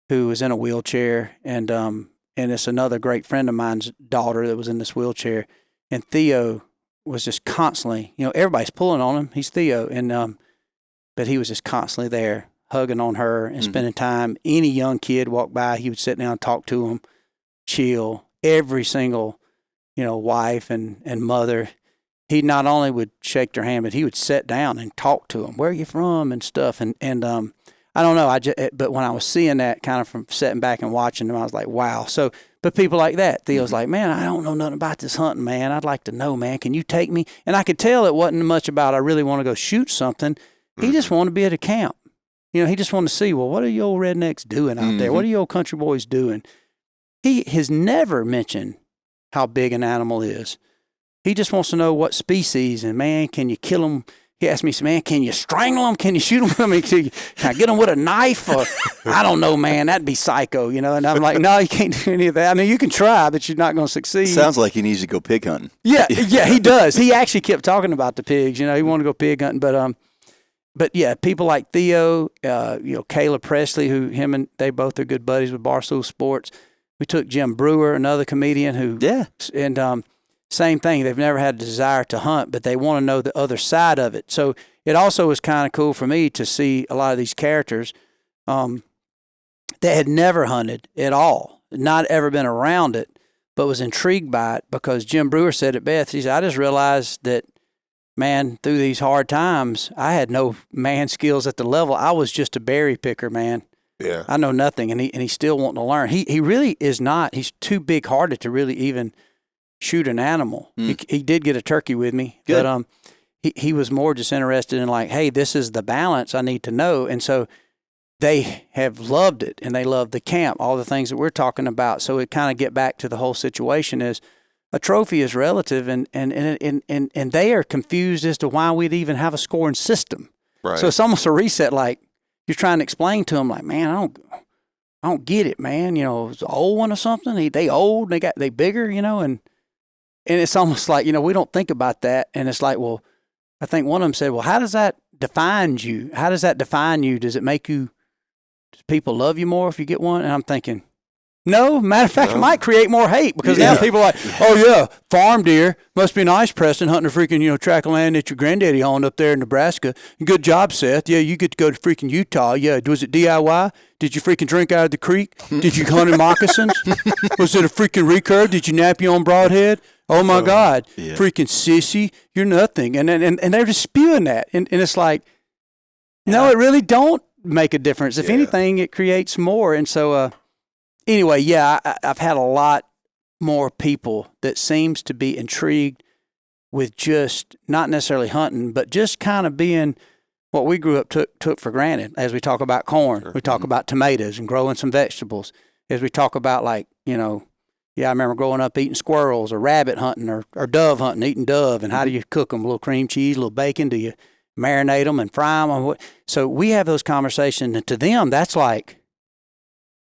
[SPEAKER 6] was in a wheelchair, and it's another great friend of mine's daughter that was in this wheelchair, and Theo was just constantly, everybody's pulling on him. He's Theo, and but he was just constantly there hugging on her and spending time. Any young kid walk by, he would sit down and talk to them, chill. Every single, wife and mother, he not only would shake their hand, but he would sit down and talk to them. Where are you from and stuff. And I don't know. But when I was seeing that kind of from sitting back and watching them, I was like, wow. So, but people like that, Theo's like, man, I don't know nothing about this hunting, man. I'd like to know, man. Can you take me? And I could tell it wasn't much about I really want to go shoot something. He just wanted to be at a camp. He just wanted to see, well, what are you old rednecks doing out there? What are you old country boys doing? He has never mentioned how big an animal is. He just wants to know what species, and man, can you kill them? He asked me, man, can you strangle them? Can you shoot them? I mean, can I get them with a knife? Or, I don't know, man. That'd be psycho, And I'm like, no, you can't do any of that. I mean, you can try, but you're not going to succeed.
[SPEAKER 4] Sounds like he needs to go pig hunting.
[SPEAKER 6] Yeah, he does. He actually kept talking about the pigs. He wanted to go pig hunting, but yeah, people like Theo, Caleb Presley, who they both are good buddies with Barstool Sports. We took Jim Brewer, another comedian and same thing. They've never had a desire to hunt, but they want to know the other side of it. So it also was kind of cool for me to see a lot of these characters that had never hunted at all, not ever been around it, but was intrigued by it because Jim Brewer said it best. He said, I just realized that, man, through these hard times, I had no man skills at the level. I was just a berry picker, man.
[SPEAKER 5] Yeah.
[SPEAKER 6] I know nothing, and he's still wanting to learn. He really is not. He's too big-hearted to really even shoot an animal. He did get a turkey with me,
[SPEAKER 4] Good.
[SPEAKER 6] but he was more just interested in like, hey, this is the balance I need to know. And so they have loved it, and they love the camp, all the things that we're talking about. So it kind of get back to the whole situation is a trophy is relative, and they are confused as to why we'd even have a scoring system.
[SPEAKER 5] Right.
[SPEAKER 6] So it's almost a reset. Like you're trying to explain to them, like, man, I don't get it, man. It's an old one or something. They old, they bigger, and it's almost like, we don't think about that. And it's like, well, I think one of them said, well, how does that define you? How does that define you? Does people love you more if you get one? And I'm thinking, no, matter of fact, it might create more hate because now people are like, oh yeah, farm deer, must be nice, Preston, hunting a freaking, tract of land that your granddaddy owned up there in Nebraska. Good job, Seth. Yeah, you get to go to freaking Utah. Yeah, was it DIY? Did you freaking drink out of the creek? Did you hunt in moccasins? Was it a freaking recurve? Did you nap you on broadhead? Oh my God, freaking sissy, you're nothing. And they're just spewing that. And it's like, no, it really don't make a difference. If anything, it creates more. And so, anyway, I've had a lot more people that seems to be intrigued with just not necessarily hunting, but just kind of being what we grew up took for granted. As we talk about corn, we talk about tomatoes and growing some vegetables. As we talk about I remember growing up eating squirrels or rabbit hunting or dove hunting, eating dove. And how do you cook them? A little cream cheese, a little bacon. Do you marinate them and fry them? So we have those conversations, and to them, that's like,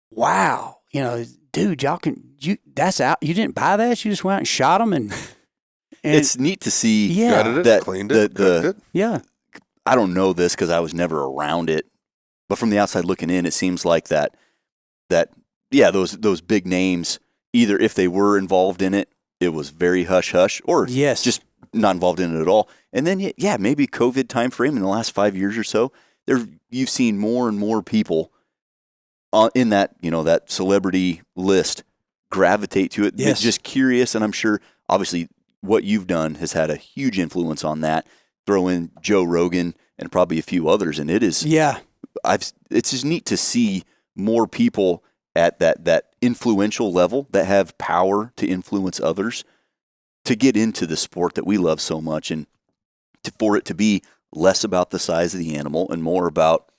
[SPEAKER 6] wow. Dude, that's out. You didn't buy that. You just went out and shot them, and
[SPEAKER 4] it's neat to see.
[SPEAKER 5] Gutted it,
[SPEAKER 4] that
[SPEAKER 5] cleaned it, cooked it.
[SPEAKER 6] Yeah.
[SPEAKER 4] I don't know this because I was never around it, but from the outside looking in, it seems like that those big names, either if they were involved in it, it was very hush hush, or just not involved in it at all. And then maybe COVID time frame in the last 5 years or so, you've seen more and more people in that that celebrity list gravitate to it.
[SPEAKER 6] Yes.
[SPEAKER 4] Just curious, and I'm sure obviously what you've done has had a huge influence on that. Throw in Joe Rogan and probably a few others, and it is it's just neat to see more people at that influential level that have power to influence others to get into the sport that we love so much, and for it to be less about the size of the animal and more about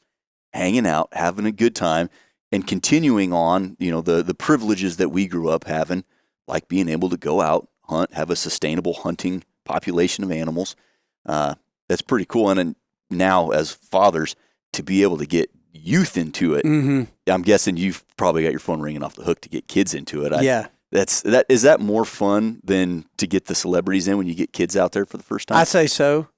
[SPEAKER 4] hanging out, having a good time, and continuing on, the privileges that we grew up having, like being able to go out, hunt, have a sustainable hunting population of animals. That's pretty cool. And then now as fathers, to be able to get youth into it, I'm guessing you've probably got your phone ringing off the hook to get kids into it. Is that more fun than to get the celebrities in when you get kids out there for the first time?
[SPEAKER 6] I'd say so.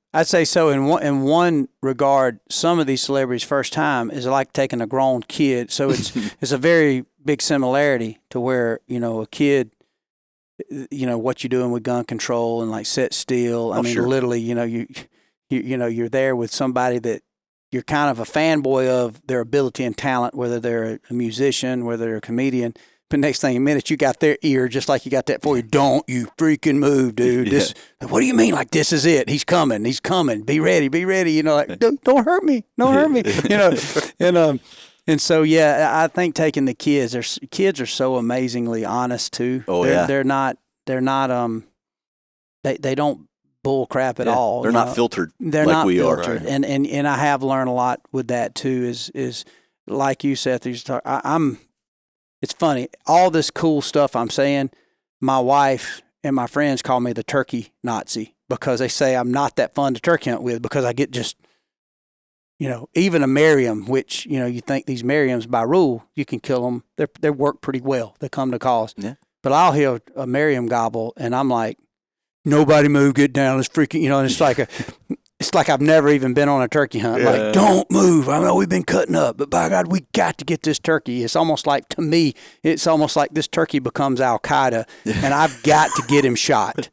[SPEAKER 6] In one regard, some of these celebrities' first time is like taking a grown kid. So it's a very big similarity to where, a kid, what you're doing with gun control and like set still. I mean, literally, you're there with somebody that, you're kind of a fanboy of their ability and talent, whether they're a musician, whether they're a comedian. But next thing, a minute you got their ear, just like you got that for you. Don't you freaking move, dude. This, what do you mean? Like, this is it. He's coming. Be ready. You know, like, don't hurt me. Don't hurt me. You know, and so, yeah, I think taking the kids are so amazingly honest too.
[SPEAKER 4] Oh,
[SPEAKER 6] they're not, they don't bull crap at all.
[SPEAKER 4] They're not filtered.
[SPEAKER 6] They're
[SPEAKER 4] like
[SPEAKER 6] not
[SPEAKER 4] we
[SPEAKER 6] filtered.
[SPEAKER 4] are.
[SPEAKER 6] And I have learned a lot with that too, is like you, Seth, it's funny. All this cool stuff I'm saying, my wife and my friends call me the turkey Nazi because they say I'm not that fun to turkey hunt with because I get just, you know, even a Merriam, which, you know, you think these Merriams by rule, you can kill them. They work pretty well. They come to cause. Yeah. But I'll hear a Merriam gobble and I'm like, nobody move, get down. It's freaking, you know, and it's like I've never even been on a turkey hunt. Yeah. Like, don't move. I know we've been cutting up, but by God, we got to get this turkey. It's almost like, to me, it's almost like this turkey becomes Al-Qaeda, and I've got to get him shot.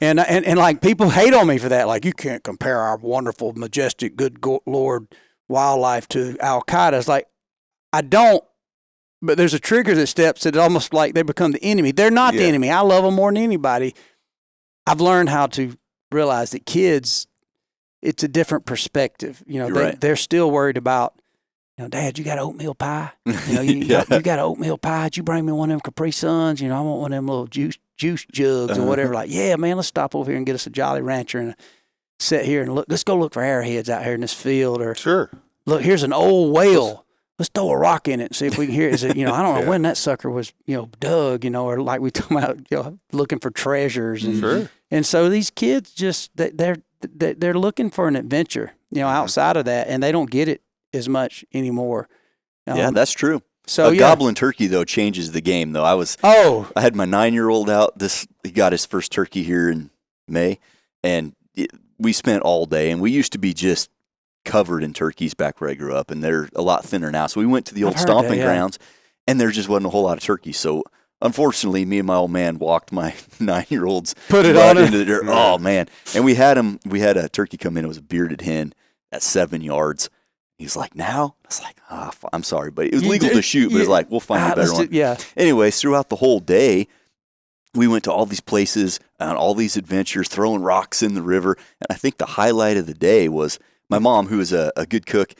[SPEAKER 6] And like, people hate on me for that. Like, you can't compare our wonderful, majestic, good Lord wildlife to Al-Qaeda. It's like, I don't, but there's a trigger that steps that almost like they become the enemy. They're not the enemy. I love them more than anybody. I've learned how to realize that kids, it's a different perspective. You know, they're still worried about, you know, Dad, you got oatmeal pie? You know, you got oatmeal pie? Did you bring me one of them Capri Suns? You know, I want one of them little juice jugs or whatever. Like, yeah, man, let's stop over here and get us a Jolly Rancher and sit here and look. Let's go look for arrowheads out here in this field. Or look, here's an old whale. Let's throw a rock in it and see if we can hear it. Is it, you know, I don't know when that sucker was, you know, dug, you know, or like we talking about, you know, looking for treasures. And, and so these kids just, they're looking for an adventure, you know, outside of that, and they don't get it as much anymore.
[SPEAKER 4] Yeah, that's true.
[SPEAKER 6] So
[SPEAKER 4] gobbling turkey though changes the game though. I had my 9-year-old out. He got his first turkey here in May, and we spent all day. And we used to be just covered in turkeys back where I grew up, and they're a lot thinner now. So we went to the old stomping grounds, and there just wasn't a whole lot of turkeys. So unfortunately, me and my old man walked my 9-year-old's
[SPEAKER 6] put it on
[SPEAKER 4] into the dirt. Oh man! And we had a turkey come in. It was a bearded hen at 7 yards. He's like, now? I was like, I'm sorry, but it was legal to shoot. But it's like, we'll find a better one.
[SPEAKER 6] Yeah.
[SPEAKER 4] Anyways, throughout the whole day, we went to all these places on all these adventures, throwing rocks in the river. And I think the highlight of the day was my mom, who is a good cook,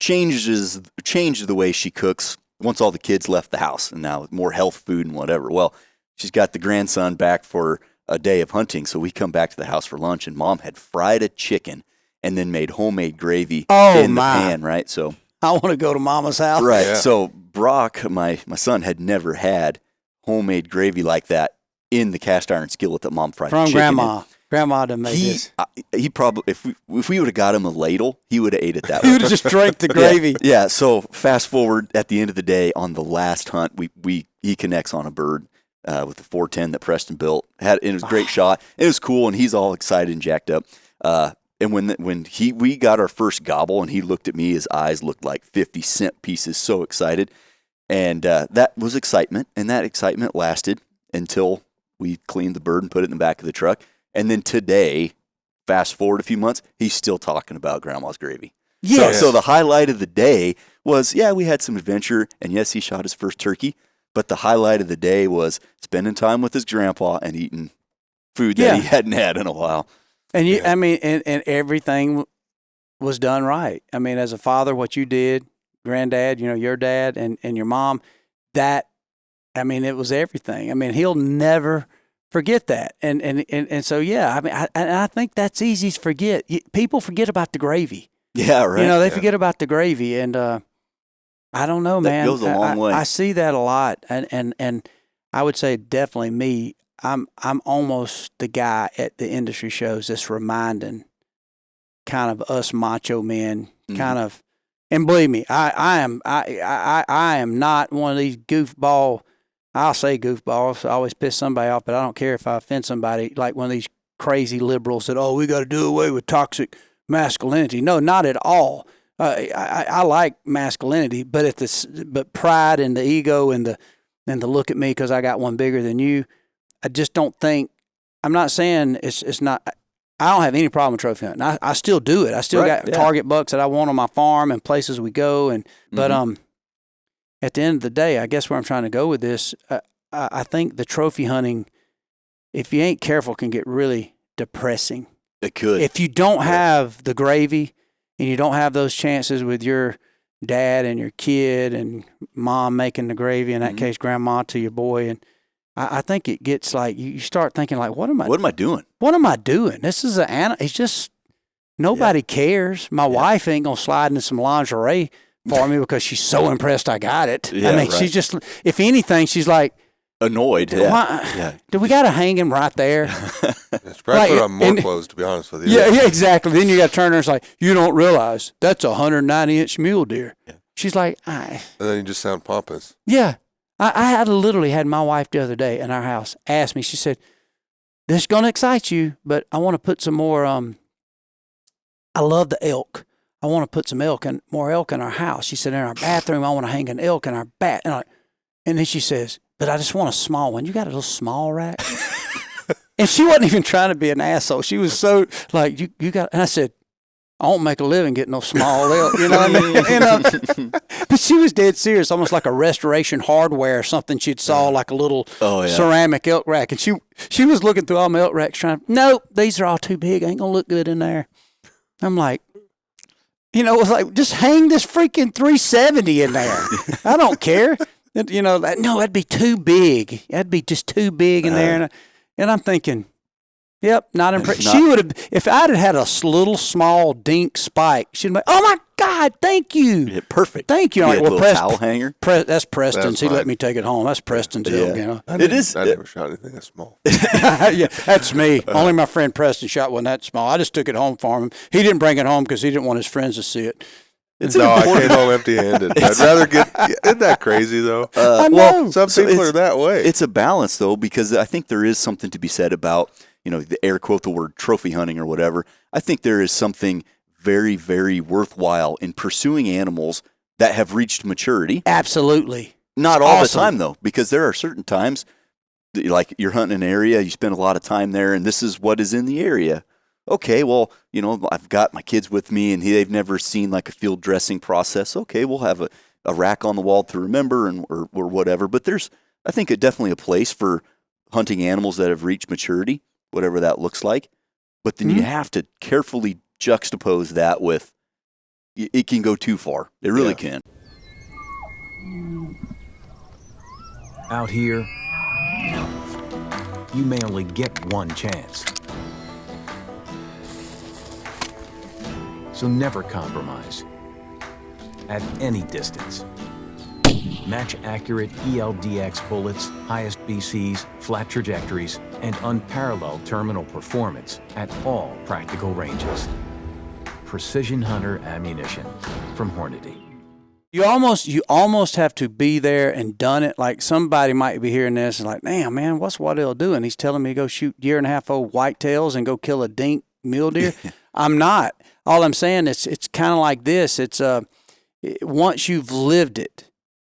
[SPEAKER 4] changed the way she cooks once all the kids left the house, and now more health food and whatever. Well, she's got the grandson back for a day of hunting, so we come back to the house for lunch, and Mom had fried a chicken and then made homemade gravy in the pan, right? So
[SPEAKER 6] I want to go to Mama's house.
[SPEAKER 4] Right. Yeah. So Brock, my son, had never had homemade gravy like that in the cast iron skillet that Mom fried
[SPEAKER 6] from
[SPEAKER 4] chicken
[SPEAKER 6] Grandma.
[SPEAKER 4] in.
[SPEAKER 6] Grandma done made this.
[SPEAKER 4] He probably, if we would have got him a ladle, he would have ate it that way.
[SPEAKER 6] He would have just drank the gravy.
[SPEAKER 4] Yeah. So fast forward at the end of the day on the last hunt, he connects on a bird with the 410 that Preston built. It was a great shot. It was cool, and he's all excited and jacked up. And when we got our first gobble, and he looked at me, his eyes looked like 50-cent pieces. So excited, and that was excitement, and that excitement lasted until we cleaned the bird and put it in the back of the truck. And then today, fast forward a few months, he's still talking about Grandma's gravy.
[SPEAKER 6] Yes.
[SPEAKER 4] So the highlight of the day was, we had some adventure, and yes, he shot his first turkey, but the highlight of the day was spending time with his grandpa and eating food that he hadn't had in a while.
[SPEAKER 6] And I mean, and everything was done right. I mean, as a father, what you did, granddad, your dad and your mom, it was everything. I mean, he'll never forget that. And so, I mean, I think that's easy to forget. People forget about the gravy.
[SPEAKER 4] Yeah, right.
[SPEAKER 6] They forget about the gravy. And I don't know, man.
[SPEAKER 4] That goes a long way.
[SPEAKER 6] I see that a lot. And I would say definitely me. I'm almost the guy at the industry shows that's reminding kind of us macho men kind of, and believe me, I am not one of these goofball. I'll say goofballs. I always piss somebody off, but I don't care if I offend somebody. Like one of these crazy liberals that we got to do away with toxic masculinity. No, not at all. I like masculinity, but but pride and the ego and the look at me because I got one bigger than you. I just don't think. I'm not saying it's not. I don't have any problem with trophy hunting. I still do it. I still got target bucks that I want on my farm and places we go. But at the end of the day, I guess where I'm trying to go with this, I think the trophy hunting, if you ain't careful, can get really depressing.
[SPEAKER 4] It could.
[SPEAKER 6] If you don't have the gravy and you don't have those chances with your dad and your kid and mom making the gravy, in that case, grandma to your boy, and I think it gets like you start thinking like, what am I doing? What am I doing? This is it's just nobody cares. My wife ain't gonna slide into some lingerie for me because she's so impressed I got it. I mean, she's just, if anything, she's like
[SPEAKER 4] annoyed.
[SPEAKER 6] Do we got to hang him right there?
[SPEAKER 5] It's probably put on more clothes, to be honest with you.
[SPEAKER 6] Yeah, exactly. Then you got to turn her and it's like, you don't realize that's a 190-inch mule deer. Yeah. She's like, And
[SPEAKER 5] then you just sound pompous.
[SPEAKER 6] Yeah. I had literally had my wife the other day in our house ask me, she said, this is going to excite you, but I want to put some more, I love the elk. I want to put some more elk in our house. She said, in our bathroom, I want to hang an elk in our bath. And then she says, but I just want a small one. You got a little small rack? And she wasn't even trying to be an asshole. She was so like, you got, and I said, I won't make a living getting no small elk, you know what I mean? But she was dead serious, almost like a Restoration Hardware or something. She'd saw like a little ceramic elk rack. And she was looking through all my elk racks trying, nope, these are all too big. Ain't going to look good in there. I'm like, it was like, just hang this freaking 370 in there. I don't care. That'd be too big. That'd be just too big in there. And I'm thinking, yep, not impressed. She would have, if I'd had a little small dink spike, she'd be like, oh my God, thank you.
[SPEAKER 4] Yeah, perfect.
[SPEAKER 6] Thank you.
[SPEAKER 4] You had a little towel hanger?
[SPEAKER 6] That's Preston's. He let me take it home. That's Preston's elk,
[SPEAKER 5] It is. I never shot anything that small.
[SPEAKER 6] Yeah, that's me. Only my friend Preston shot one that small. I just took it home for him. He didn't bring it home because he didn't want his friends to see it.
[SPEAKER 5] I came home empty-handed. I'd rather isn't that crazy, though?
[SPEAKER 6] I know.
[SPEAKER 5] Well, some people are that way.
[SPEAKER 4] It's a balance, though, because I think there is something to be said about, the air quote, the word trophy hunting or whatever. I think there is something very, very worthwhile in pursuing animals that have reached maturity.
[SPEAKER 6] Absolutely.
[SPEAKER 4] Not all the time, though, because there are certain times, like you're hunting an area, you spend a lot of time there, and this is what is in the area. Okay, well, I've got my kids with me, and they've never seen like a field dressing process. Okay, we'll have a rack on the wall to remember or whatever. But there's, I think, definitely a place for hunting animals that have reached maturity, whatever that looks like. But then you have to carefully juxtapose that with, it can go too far. It really can.
[SPEAKER 8] Out here, you may only get one chance. So never compromise. At any distance. Match accurate ELDX bullets, highest BCs, flat trajectories, and unparalleled terminal performance at all practical ranges. Precision Hunter ammunition from Hornady.
[SPEAKER 6] You almost have to be there and done it. Like somebody might be hearing this and like, damn, man, what's Waddell doing? He's telling me to go shoot 1.5-year-old whitetails and go kill a dink mule deer. I'm not. All I'm saying is it's kind of like this. It's once you've lived it,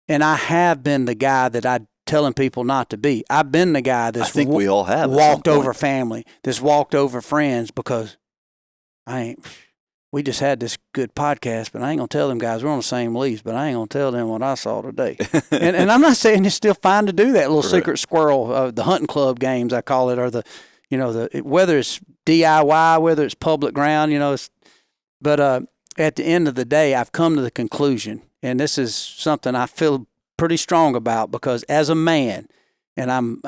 [SPEAKER 6] and I have been the guy that I'm telling people not to be. I've been the guy that's
[SPEAKER 4] I think we all have
[SPEAKER 6] walked over family, that's walked over friends because we just had this good podcast, but I ain't going to tell them guys we're on the same leaves, but I ain't going to tell them what I saw today. and I'm not saying it's still fine to do that little secret squirrel, the hunting club games, I call it, or whether it's DIY, whether it's public ground, but at the end of the day, I've come to the conclusion, and this is something I feel pretty strong about because as a man, and I'm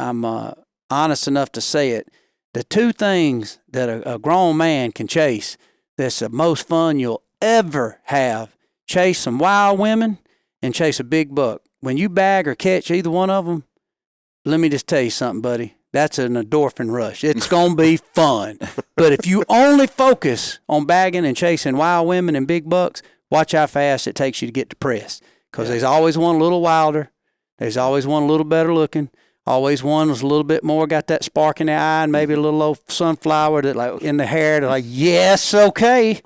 [SPEAKER 6] honest enough to say it, the two things that a grown man can chase that's the most fun you'll ever have, chase some wild women and chase a big buck. When you bag or catch either one of them, let me just tell you something, buddy. That's an endorphin rush. It's going to be fun. But if you only focus on bagging and chasing wild women and big bucks, watch how fast it takes you to get depressed. Because there's always one a little wilder. There's always one a little better looking. Always one was a little bit more, got that spark in the eye and maybe a little old sunflower that like in the hair. They're like, yes, okay.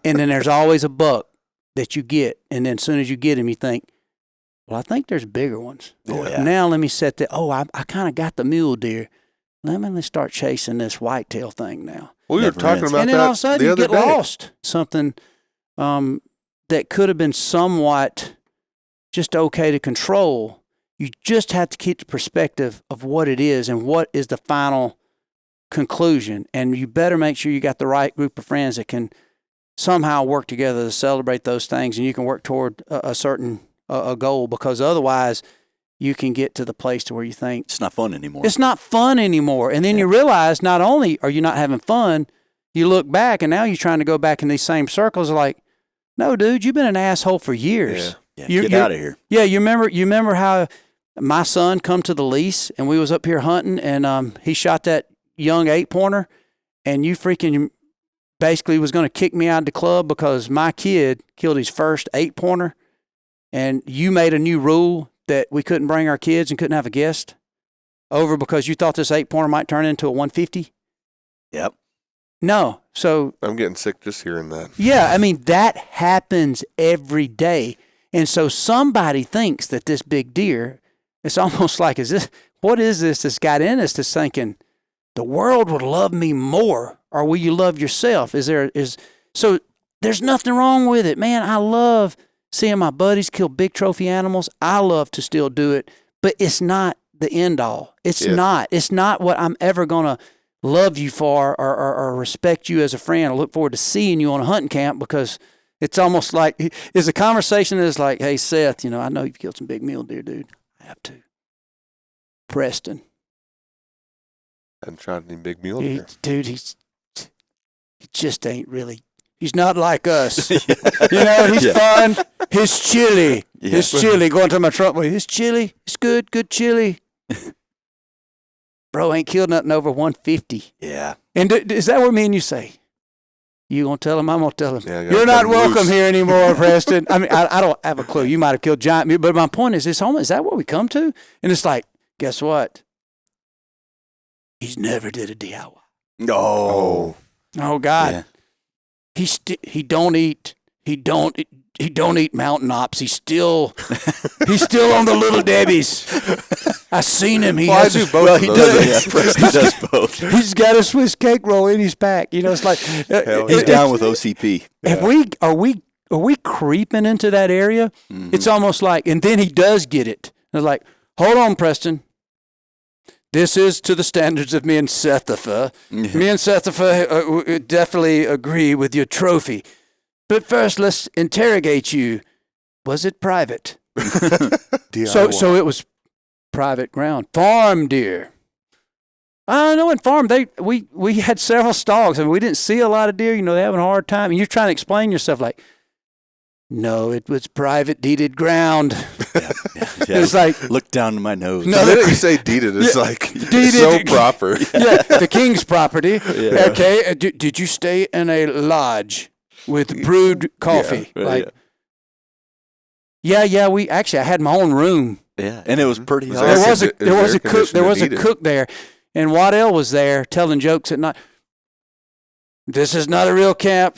[SPEAKER 6] And then there's always a buck that you get. And then as soon as you get him, you think, well, I think there's bigger ones.
[SPEAKER 4] Oh, yeah.
[SPEAKER 6] Now let me set that. Oh, I kind of got the mule deer. let's start chasing this whitetail thing now.
[SPEAKER 5] We were
[SPEAKER 4] Never
[SPEAKER 5] talking
[SPEAKER 4] ends.
[SPEAKER 5] about
[SPEAKER 6] And then
[SPEAKER 5] that
[SPEAKER 6] all of a sudden
[SPEAKER 5] the
[SPEAKER 6] you
[SPEAKER 5] other
[SPEAKER 6] get
[SPEAKER 5] day.
[SPEAKER 6] lost. Something that could have been somewhat just okay to control. You just have to keep the perspective of what it is and what is the final conclusion. And you better make sure you got the right group of friends that can somehow work together to celebrate those things, and you can work toward a certain goal, because otherwise you can get to the place to where you think
[SPEAKER 4] It's not fun anymore.
[SPEAKER 6] it's not fun anymore. And then you realize not only are you not having fun, you look back and now you're trying to go back in these same circles like, no, dude, you've been an asshole for years.
[SPEAKER 5] Yeah.
[SPEAKER 4] Yeah, get out of here.
[SPEAKER 6] Yeah, you remember how my son come to the lease and we was up here hunting and he shot that young 8-pointer and you freaking basically was going to kick me out of the club because my kid killed his first 8-pointer and you made a new rule that we couldn't bring our kids and couldn't have a guest over because you thought this 8-pointer might turn into a 150?
[SPEAKER 4] Yep.
[SPEAKER 6] No. So,
[SPEAKER 5] I'm getting sick just hearing that.
[SPEAKER 6] yeah, I mean, that happens every day. And so somebody thinks that this big deer, it's almost like, what is this that's got in us that's thinking, the world would love me more, or will you love yourself? So there's nothing wrong with it, man. I love seeing my buddies kill big trophy animals. I love to still do it, but it's not the end all. It's not what I'm ever going to love you for or respect you as a friend. I look forward to seeing you on a hunting camp, because it's almost like it's a conversation that's like, hey, Seth, I know you've killed some big mule deer, dude. I have to. Preston.
[SPEAKER 5] Hadn't shot any big mule deer.
[SPEAKER 6] Dude, he just ain't really. He's not like us. He's fun. He's chili.
[SPEAKER 4] Yeah.
[SPEAKER 6] He's chili. Going to my truck. Well, he's chili. It's good chili. Bro, ain't killed nothing over 150.
[SPEAKER 4] Yeah.
[SPEAKER 6] And is that what me and you say? You gonna tell him? I'm gonna tell him.
[SPEAKER 5] Yeah, I gotta
[SPEAKER 6] You're
[SPEAKER 5] cut
[SPEAKER 6] not
[SPEAKER 5] him
[SPEAKER 6] welcome
[SPEAKER 5] loose.
[SPEAKER 6] here anymore, Preston. I mean, I don't have a clue. You might have killed giant mule, but my point is, is that what we come to? And it's like, guess what? He's never did a DIY.
[SPEAKER 4] No.
[SPEAKER 6] Oh God.
[SPEAKER 4] Yeah.
[SPEAKER 6] He don't eat mountain ops. He's still on the Little Debbie's. I seen him.
[SPEAKER 5] Well, I do both
[SPEAKER 4] Well,
[SPEAKER 5] of
[SPEAKER 4] he
[SPEAKER 5] those.
[SPEAKER 4] does. Yeah, Preston does both.
[SPEAKER 6] He's got a Swiss cake roll in his pack. It's like
[SPEAKER 4] He's down with OCP.
[SPEAKER 6] Are we creeping into that area?
[SPEAKER 4] Mm-hmm.
[SPEAKER 6] It's almost like, and then he does get it. It's like, hold on, Preston. This is to the standards of me and Sethifer. Me and Sethifer definitely agree with your trophy. But first, let's interrogate you. Was it private?
[SPEAKER 5] DIY.
[SPEAKER 6] So it was private ground. Farm deer. I don't know. In farm, we had several stalks, and we didn't see a lot of deer. They're having a hard time. And you're trying to explain yourself like, no, it was private deeded ground.
[SPEAKER 4] Yeah.
[SPEAKER 6] It's like,
[SPEAKER 4] Look down to my nose.
[SPEAKER 5] No, the minute you say deeded, it's like
[SPEAKER 6] Deeded.
[SPEAKER 5] so proper.
[SPEAKER 6] yeah, the king's property.
[SPEAKER 4] Yeah.
[SPEAKER 6] Okay, did you stay in a lodge with brewed coffee? Yeah. I had my own room.
[SPEAKER 4] Yeah, and it was pretty
[SPEAKER 5] Was
[SPEAKER 4] awesome.
[SPEAKER 5] there
[SPEAKER 6] There was a cook. There was a
[SPEAKER 5] needed?
[SPEAKER 6] cook there, and Waddell was there telling jokes at night. This is not a real camp.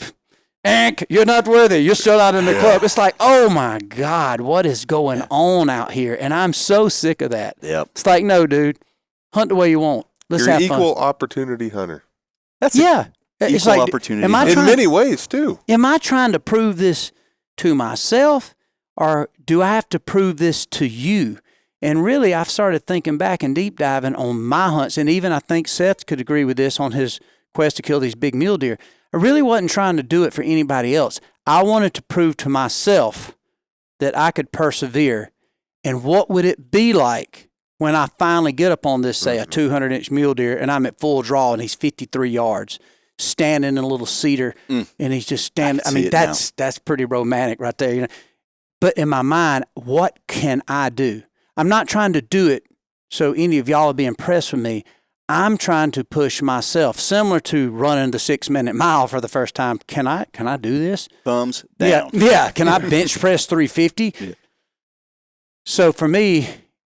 [SPEAKER 6] Ank, you're not worthy. You're still out in the club. It's like, oh my God, what is going on out here? And I'm so sick of that.
[SPEAKER 4] Yep.
[SPEAKER 6] It's like, no, dude, hunt the way you want. Let's
[SPEAKER 5] You're an
[SPEAKER 6] have
[SPEAKER 5] equal
[SPEAKER 6] fun.
[SPEAKER 5] opportunity hunter.
[SPEAKER 4] That's
[SPEAKER 6] Yeah, it's
[SPEAKER 4] equal
[SPEAKER 6] like,
[SPEAKER 4] opportunity.
[SPEAKER 6] am I
[SPEAKER 5] In
[SPEAKER 6] trying-
[SPEAKER 5] many ways, too.
[SPEAKER 6] Am I trying to prove this to myself, or do I have to prove this to you? And really, I've started thinking back and deep diving on my hunts, and even I think Seth could agree with this on his quest to kill these big mule deer. I really wasn't trying to do it for anybody else. I wanted to prove to myself that I could persevere. And what would it be like when I finally get up on this, say, a 200-inch mule deer, and I'm at full draw, and he's 53 yards, standing in a little cedar, and he's just standing. I mean, that's pretty romantic right there. But in my mind, what can I do? I'm not trying to do it so any of y'all will be impressed with me. I'm trying to push myself, similar to running the 6-minute mile for the first time. Can I do this?
[SPEAKER 4] thumbs down.
[SPEAKER 6] Yeah. Can I bench press 350?
[SPEAKER 4] Yeah.
[SPEAKER 6] So for me,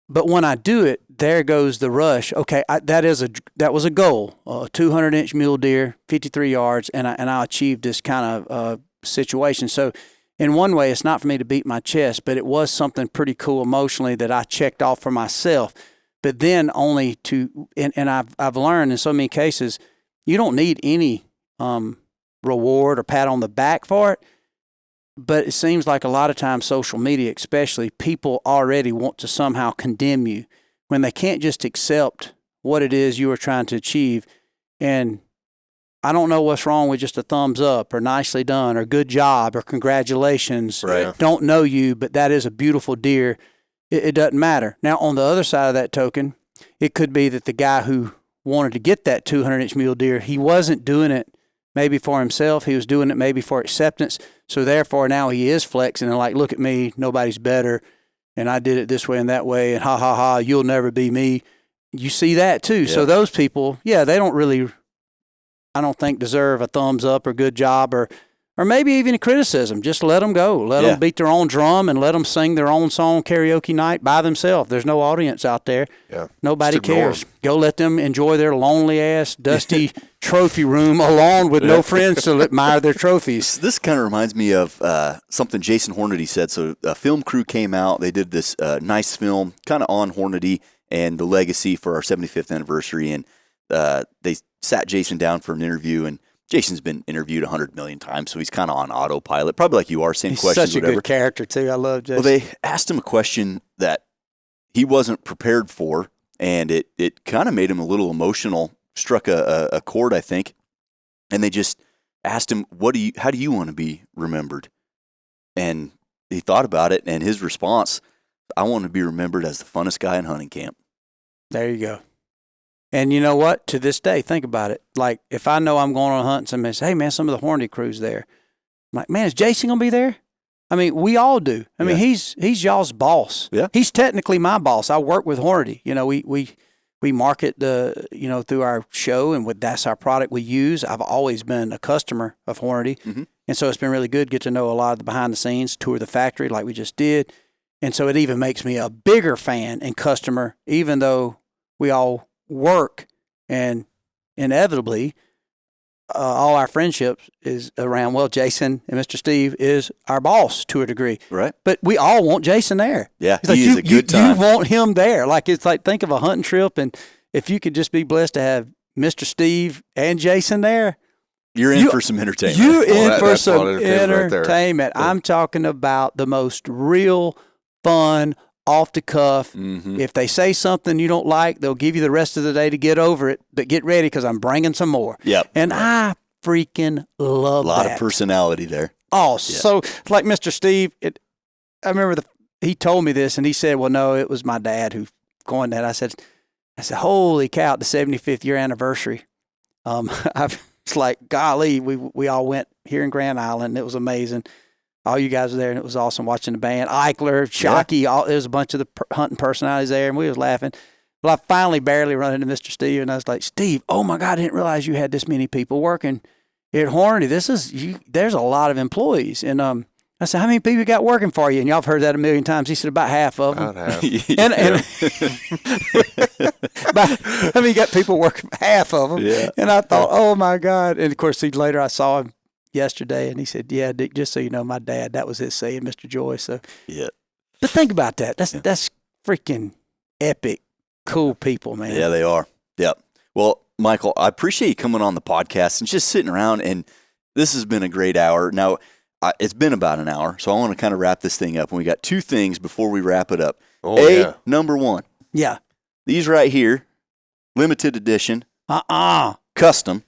[SPEAKER 6] but when I do it, there goes the rush. Okay, that was a goal. A 200-inch mule deer, 53 yards, and I achieved this kind of situation. So in one way, it's not for me to beat my chest, but it was something pretty cool emotionally that I checked off for myself. but then only to, and I've learned in so many cases, you don't need any reward or pat on the back for it. But it seems like a lot of times, social media especially, people already want to somehow condemn you when they can't just accept what it is you are trying to achieve. And I don't know what's wrong with just a thumbs up or nicely done or good job or congratulations.
[SPEAKER 5] Right.
[SPEAKER 6] Don't know you, but that is a beautiful deer. It doesn't matter. Now, on the other side of that token, it could be that the guy who wanted to get that 200-inch mule deer, he wasn't doing it maybe for himself. He was doing it maybe for acceptance. So therefore, now he is flexing and like, look at me, nobody's better, and I did it this way and that way, and ha, ha, ha, you'll never be me. You see that too. Yeah. So those people, they don't really, I don't think, deserve a thumbs up or good job or maybe even a criticism. Just let them go. Let them beat their own drum and let them sing their own song karaoke night by themselves. There's no audience out there. Yeah. Nobody cares. Go let them enjoy their lonely-ass, dusty trophy room alone with no friends to admire their trophies.
[SPEAKER 4] This kind of reminds me of something Jason Hornady said. So a film crew came out. They did this nice film kind of on Hornady and the legacy for our 75th anniversary. And they sat Jason down for an interview, and Jason's been interviewed 100 million times, so he's kind of on autopilot, probably like you are, same questions,
[SPEAKER 6] such a good character, too. I love Jason.
[SPEAKER 4] Well, they asked him a question that he wasn't prepared for, and it kind of made him a little emotional, struck a chord, I think. And they just asked him, how do you want to be remembered? And he thought about it, and his response, I want to be remembered as the funnest guy in hunting camp.
[SPEAKER 6] There you go. And you know what? To this day, think about it. Like, if I know I'm going on a hunt and somebody says, hey, man, some of the Hornady crew's there. I'm like, man, is Jason going to be there? I mean, we all do. I mean, he's y'all's boss. Yeah. He's technically my boss. I work with Hornady. You know, we market through our show, and that's our product we use. I've always been a customer of Hornady. Mm-hmm. And so it's been really good to get to know a lot of the behind the scenes, tour the factory like we just did. And so it even makes me a bigger fan and customer, even though we all work, and inevitably all our friendship is around, well, Jason and Mr. Steve is our boss to a degree. Right. But we all want Jason there.
[SPEAKER 4] Yeah, he's a good time.
[SPEAKER 6] You want him there. Like, it's like, think of a hunting trip, and if you could just be blessed to have Mr. Steve and Jason there,
[SPEAKER 4] you're in for some entertainment.
[SPEAKER 6] You're in for some entertainment. Right. I'm talking about the most real, fun, off the cuff. Mm-hmm. If they say something you don't like, they'll give you the rest of the day to get over it, but get ready because I'm bringing some more.
[SPEAKER 4] Yep.
[SPEAKER 6] And I freaking love that.
[SPEAKER 4] A lot of personality there.
[SPEAKER 6] Oh, so like Mr. Steve, I remember he told me this, and he said, well, no, it was my dad who coined that. I said, holy cow, the 75th year anniversary. It's like, golly, we all went here in Grand Island. It was amazing. All you guys were there, and it was awesome watching the band. Eichler, Shockey, there was a bunch of the hunting personalities there, and we was laughing. Well, I finally barely run into Mr. Steve, and I was like, Steve, oh, my God, I didn't realize you had this many people working at Hornady. There's a lot of employees. And I said, how many people you got working for you? And y'all have heard that a million times. He said, about half of them.
[SPEAKER 5] About half.
[SPEAKER 6] I mean, you got people working, half of them. Yeah. And I thought, oh, my God. And, of course, later I saw him yesterday, and he said, yeah, Dick, just so you know, my dad, that was his saying, Mr. Joy. So, yeah. But think about that. That's freaking epic, cool people, man.
[SPEAKER 4] Yeah, they are. Yep. Well, Michael, I appreciate you coming on the podcast and just sitting around, and this has been a great hour. Now, it's been about an hour, so I want to kind of wrap this thing up, and we got two things before we wrap it up. Number one.
[SPEAKER 6] Yeah.
[SPEAKER 4] These right here, limited edition. Custom.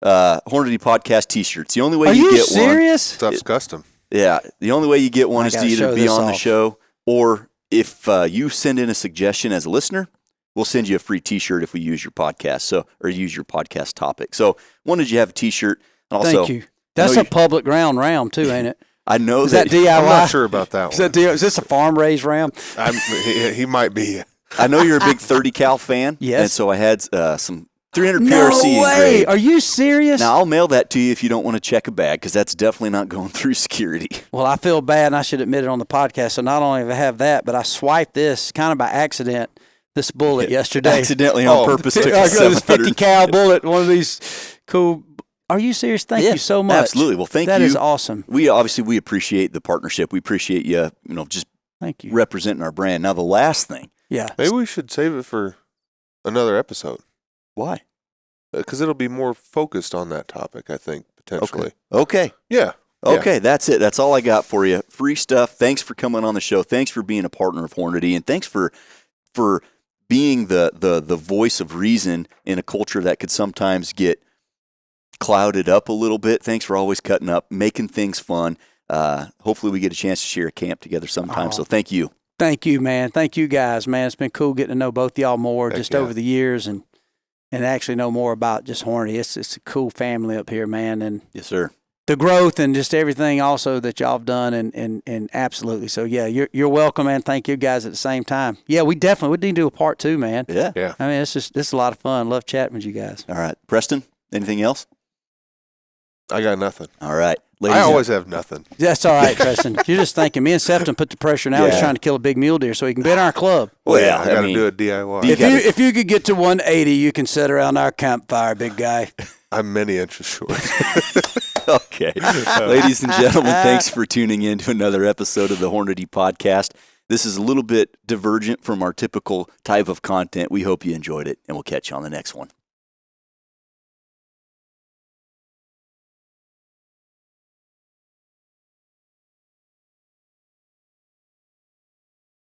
[SPEAKER 4] Hornady podcast T-shirts. The only way you get one.
[SPEAKER 6] Are you serious?
[SPEAKER 5] Stuff's custom.
[SPEAKER 4] Yeah, the only way you get one is to either be on the show, or if you send in a suggestion as a listener, we'll send you a free T-shirt if we use your podcast, or use your podcast topic. So, wanted you to have a T-shirt. And also,
[SPEAKER 6] thank you. That's a public ground ram too, ain't it?
[SPEAKER 4] I know
[SPEAKER 6] that DIY.
[SPEAKER 5] I'm not sure about that one.
[SPEAKER 6] Is this a farm raised ram?
[SPEAKER 5] He might be.
[SPEAKER 4] I know you're a big 30 cal fan. Yes. And so I had some 300 PRC
[SPEAKER 6] No way.
[SPEAKER 4] engraved.
[SPEAKER 6] Are you serious?
[SPEAKER 4] Now, I'll mail that to you if you don't want to check a bag, because that's definitely not going through security.
[SPEAKER 6] Well, I feel bad, and I should admit it on the podcast. So not only do I have that, but I swiped this kind of by accident, this bullet yesterday.
[SPEAKER 4] Accidentally on purpose. Took
[SPEAKER 6] this 50 cal bullet, one of these cool. Are you serious? Thank you so much.
[SPEAKER 4] Absolutely. Well, thank you.
[SPEAKER 6] That is awesome.
[SPEAKER 4] We appreciate the partnership. We appreciate you, just
[SPEAKER 6] thank you
[SPEAKER 4] representing our brand. Now, the last thing
[SPEAKER 6] Yeah.
[SPEAKER 5] Maybe we should save it for another episode.
[SPEAKER 4] Why?
[SPEAKER 5] Because it'll be more focused on that topic, I think, potentially.
[SPEAKER 4] Okay.
[SPEAKER 5] Yeah.
[SPEAKER 4] Okay, that's it. That's all I got for you. Free stuff. Thanks for coming on the show. Thanks for being a partner of Hornady, and thanks for being the voice of reason in a culture that could sometimes get clouded up a little bit. Thanks for always cutting up, making things fun. Hopefully we get a chance to share a camp together sometime. So thank you.
[SPEAKER 6] Thank you, man. Thank you guys, man. It's been cool getting to know both y'all more over the years and actually know more about just Hornady. It's a cool family up here, man. And
[SPEAKER 4] yes, sir.
[SPEAKER 6] The growth and just everything also that y'all have done and absolutely. So yeah, you're welcome, man. Thank you guys at the same time. Yeah, we need to do a part 2, man.
[SPEAKER 4] Yeah.
[SPEAKER 6] I mean, this is a lot of fun. Love chatting with you guys.
[SPEAKER 4] All right. Preston, anything else?
[SPEAKER 5] I got nothing.
[SPEAKER 4] All right. Ladies,
[SPEAKER 5] I always have nothing.
[SPEAKER 6] That's all right, Preston. You're just thinking. Me and Seth put the pressure now. He's trying to kill a big mule deer so he can be in our club.
[SPEAKER 5] Well, yeah, I got to do a DIY.
[SPEAKER 6] If you could get to 180, you can sit around our campfire, big guy.
[SPEAKER 5] I'm many inches short.
[SPEAKER 4] Okay. Ladies and gentlemen, thanks for tuning in to another episode of the Hornady Podcast. This is a little bit divergent from our typical type of content. We hope you enjoyed it, and we'll catch you on the next one.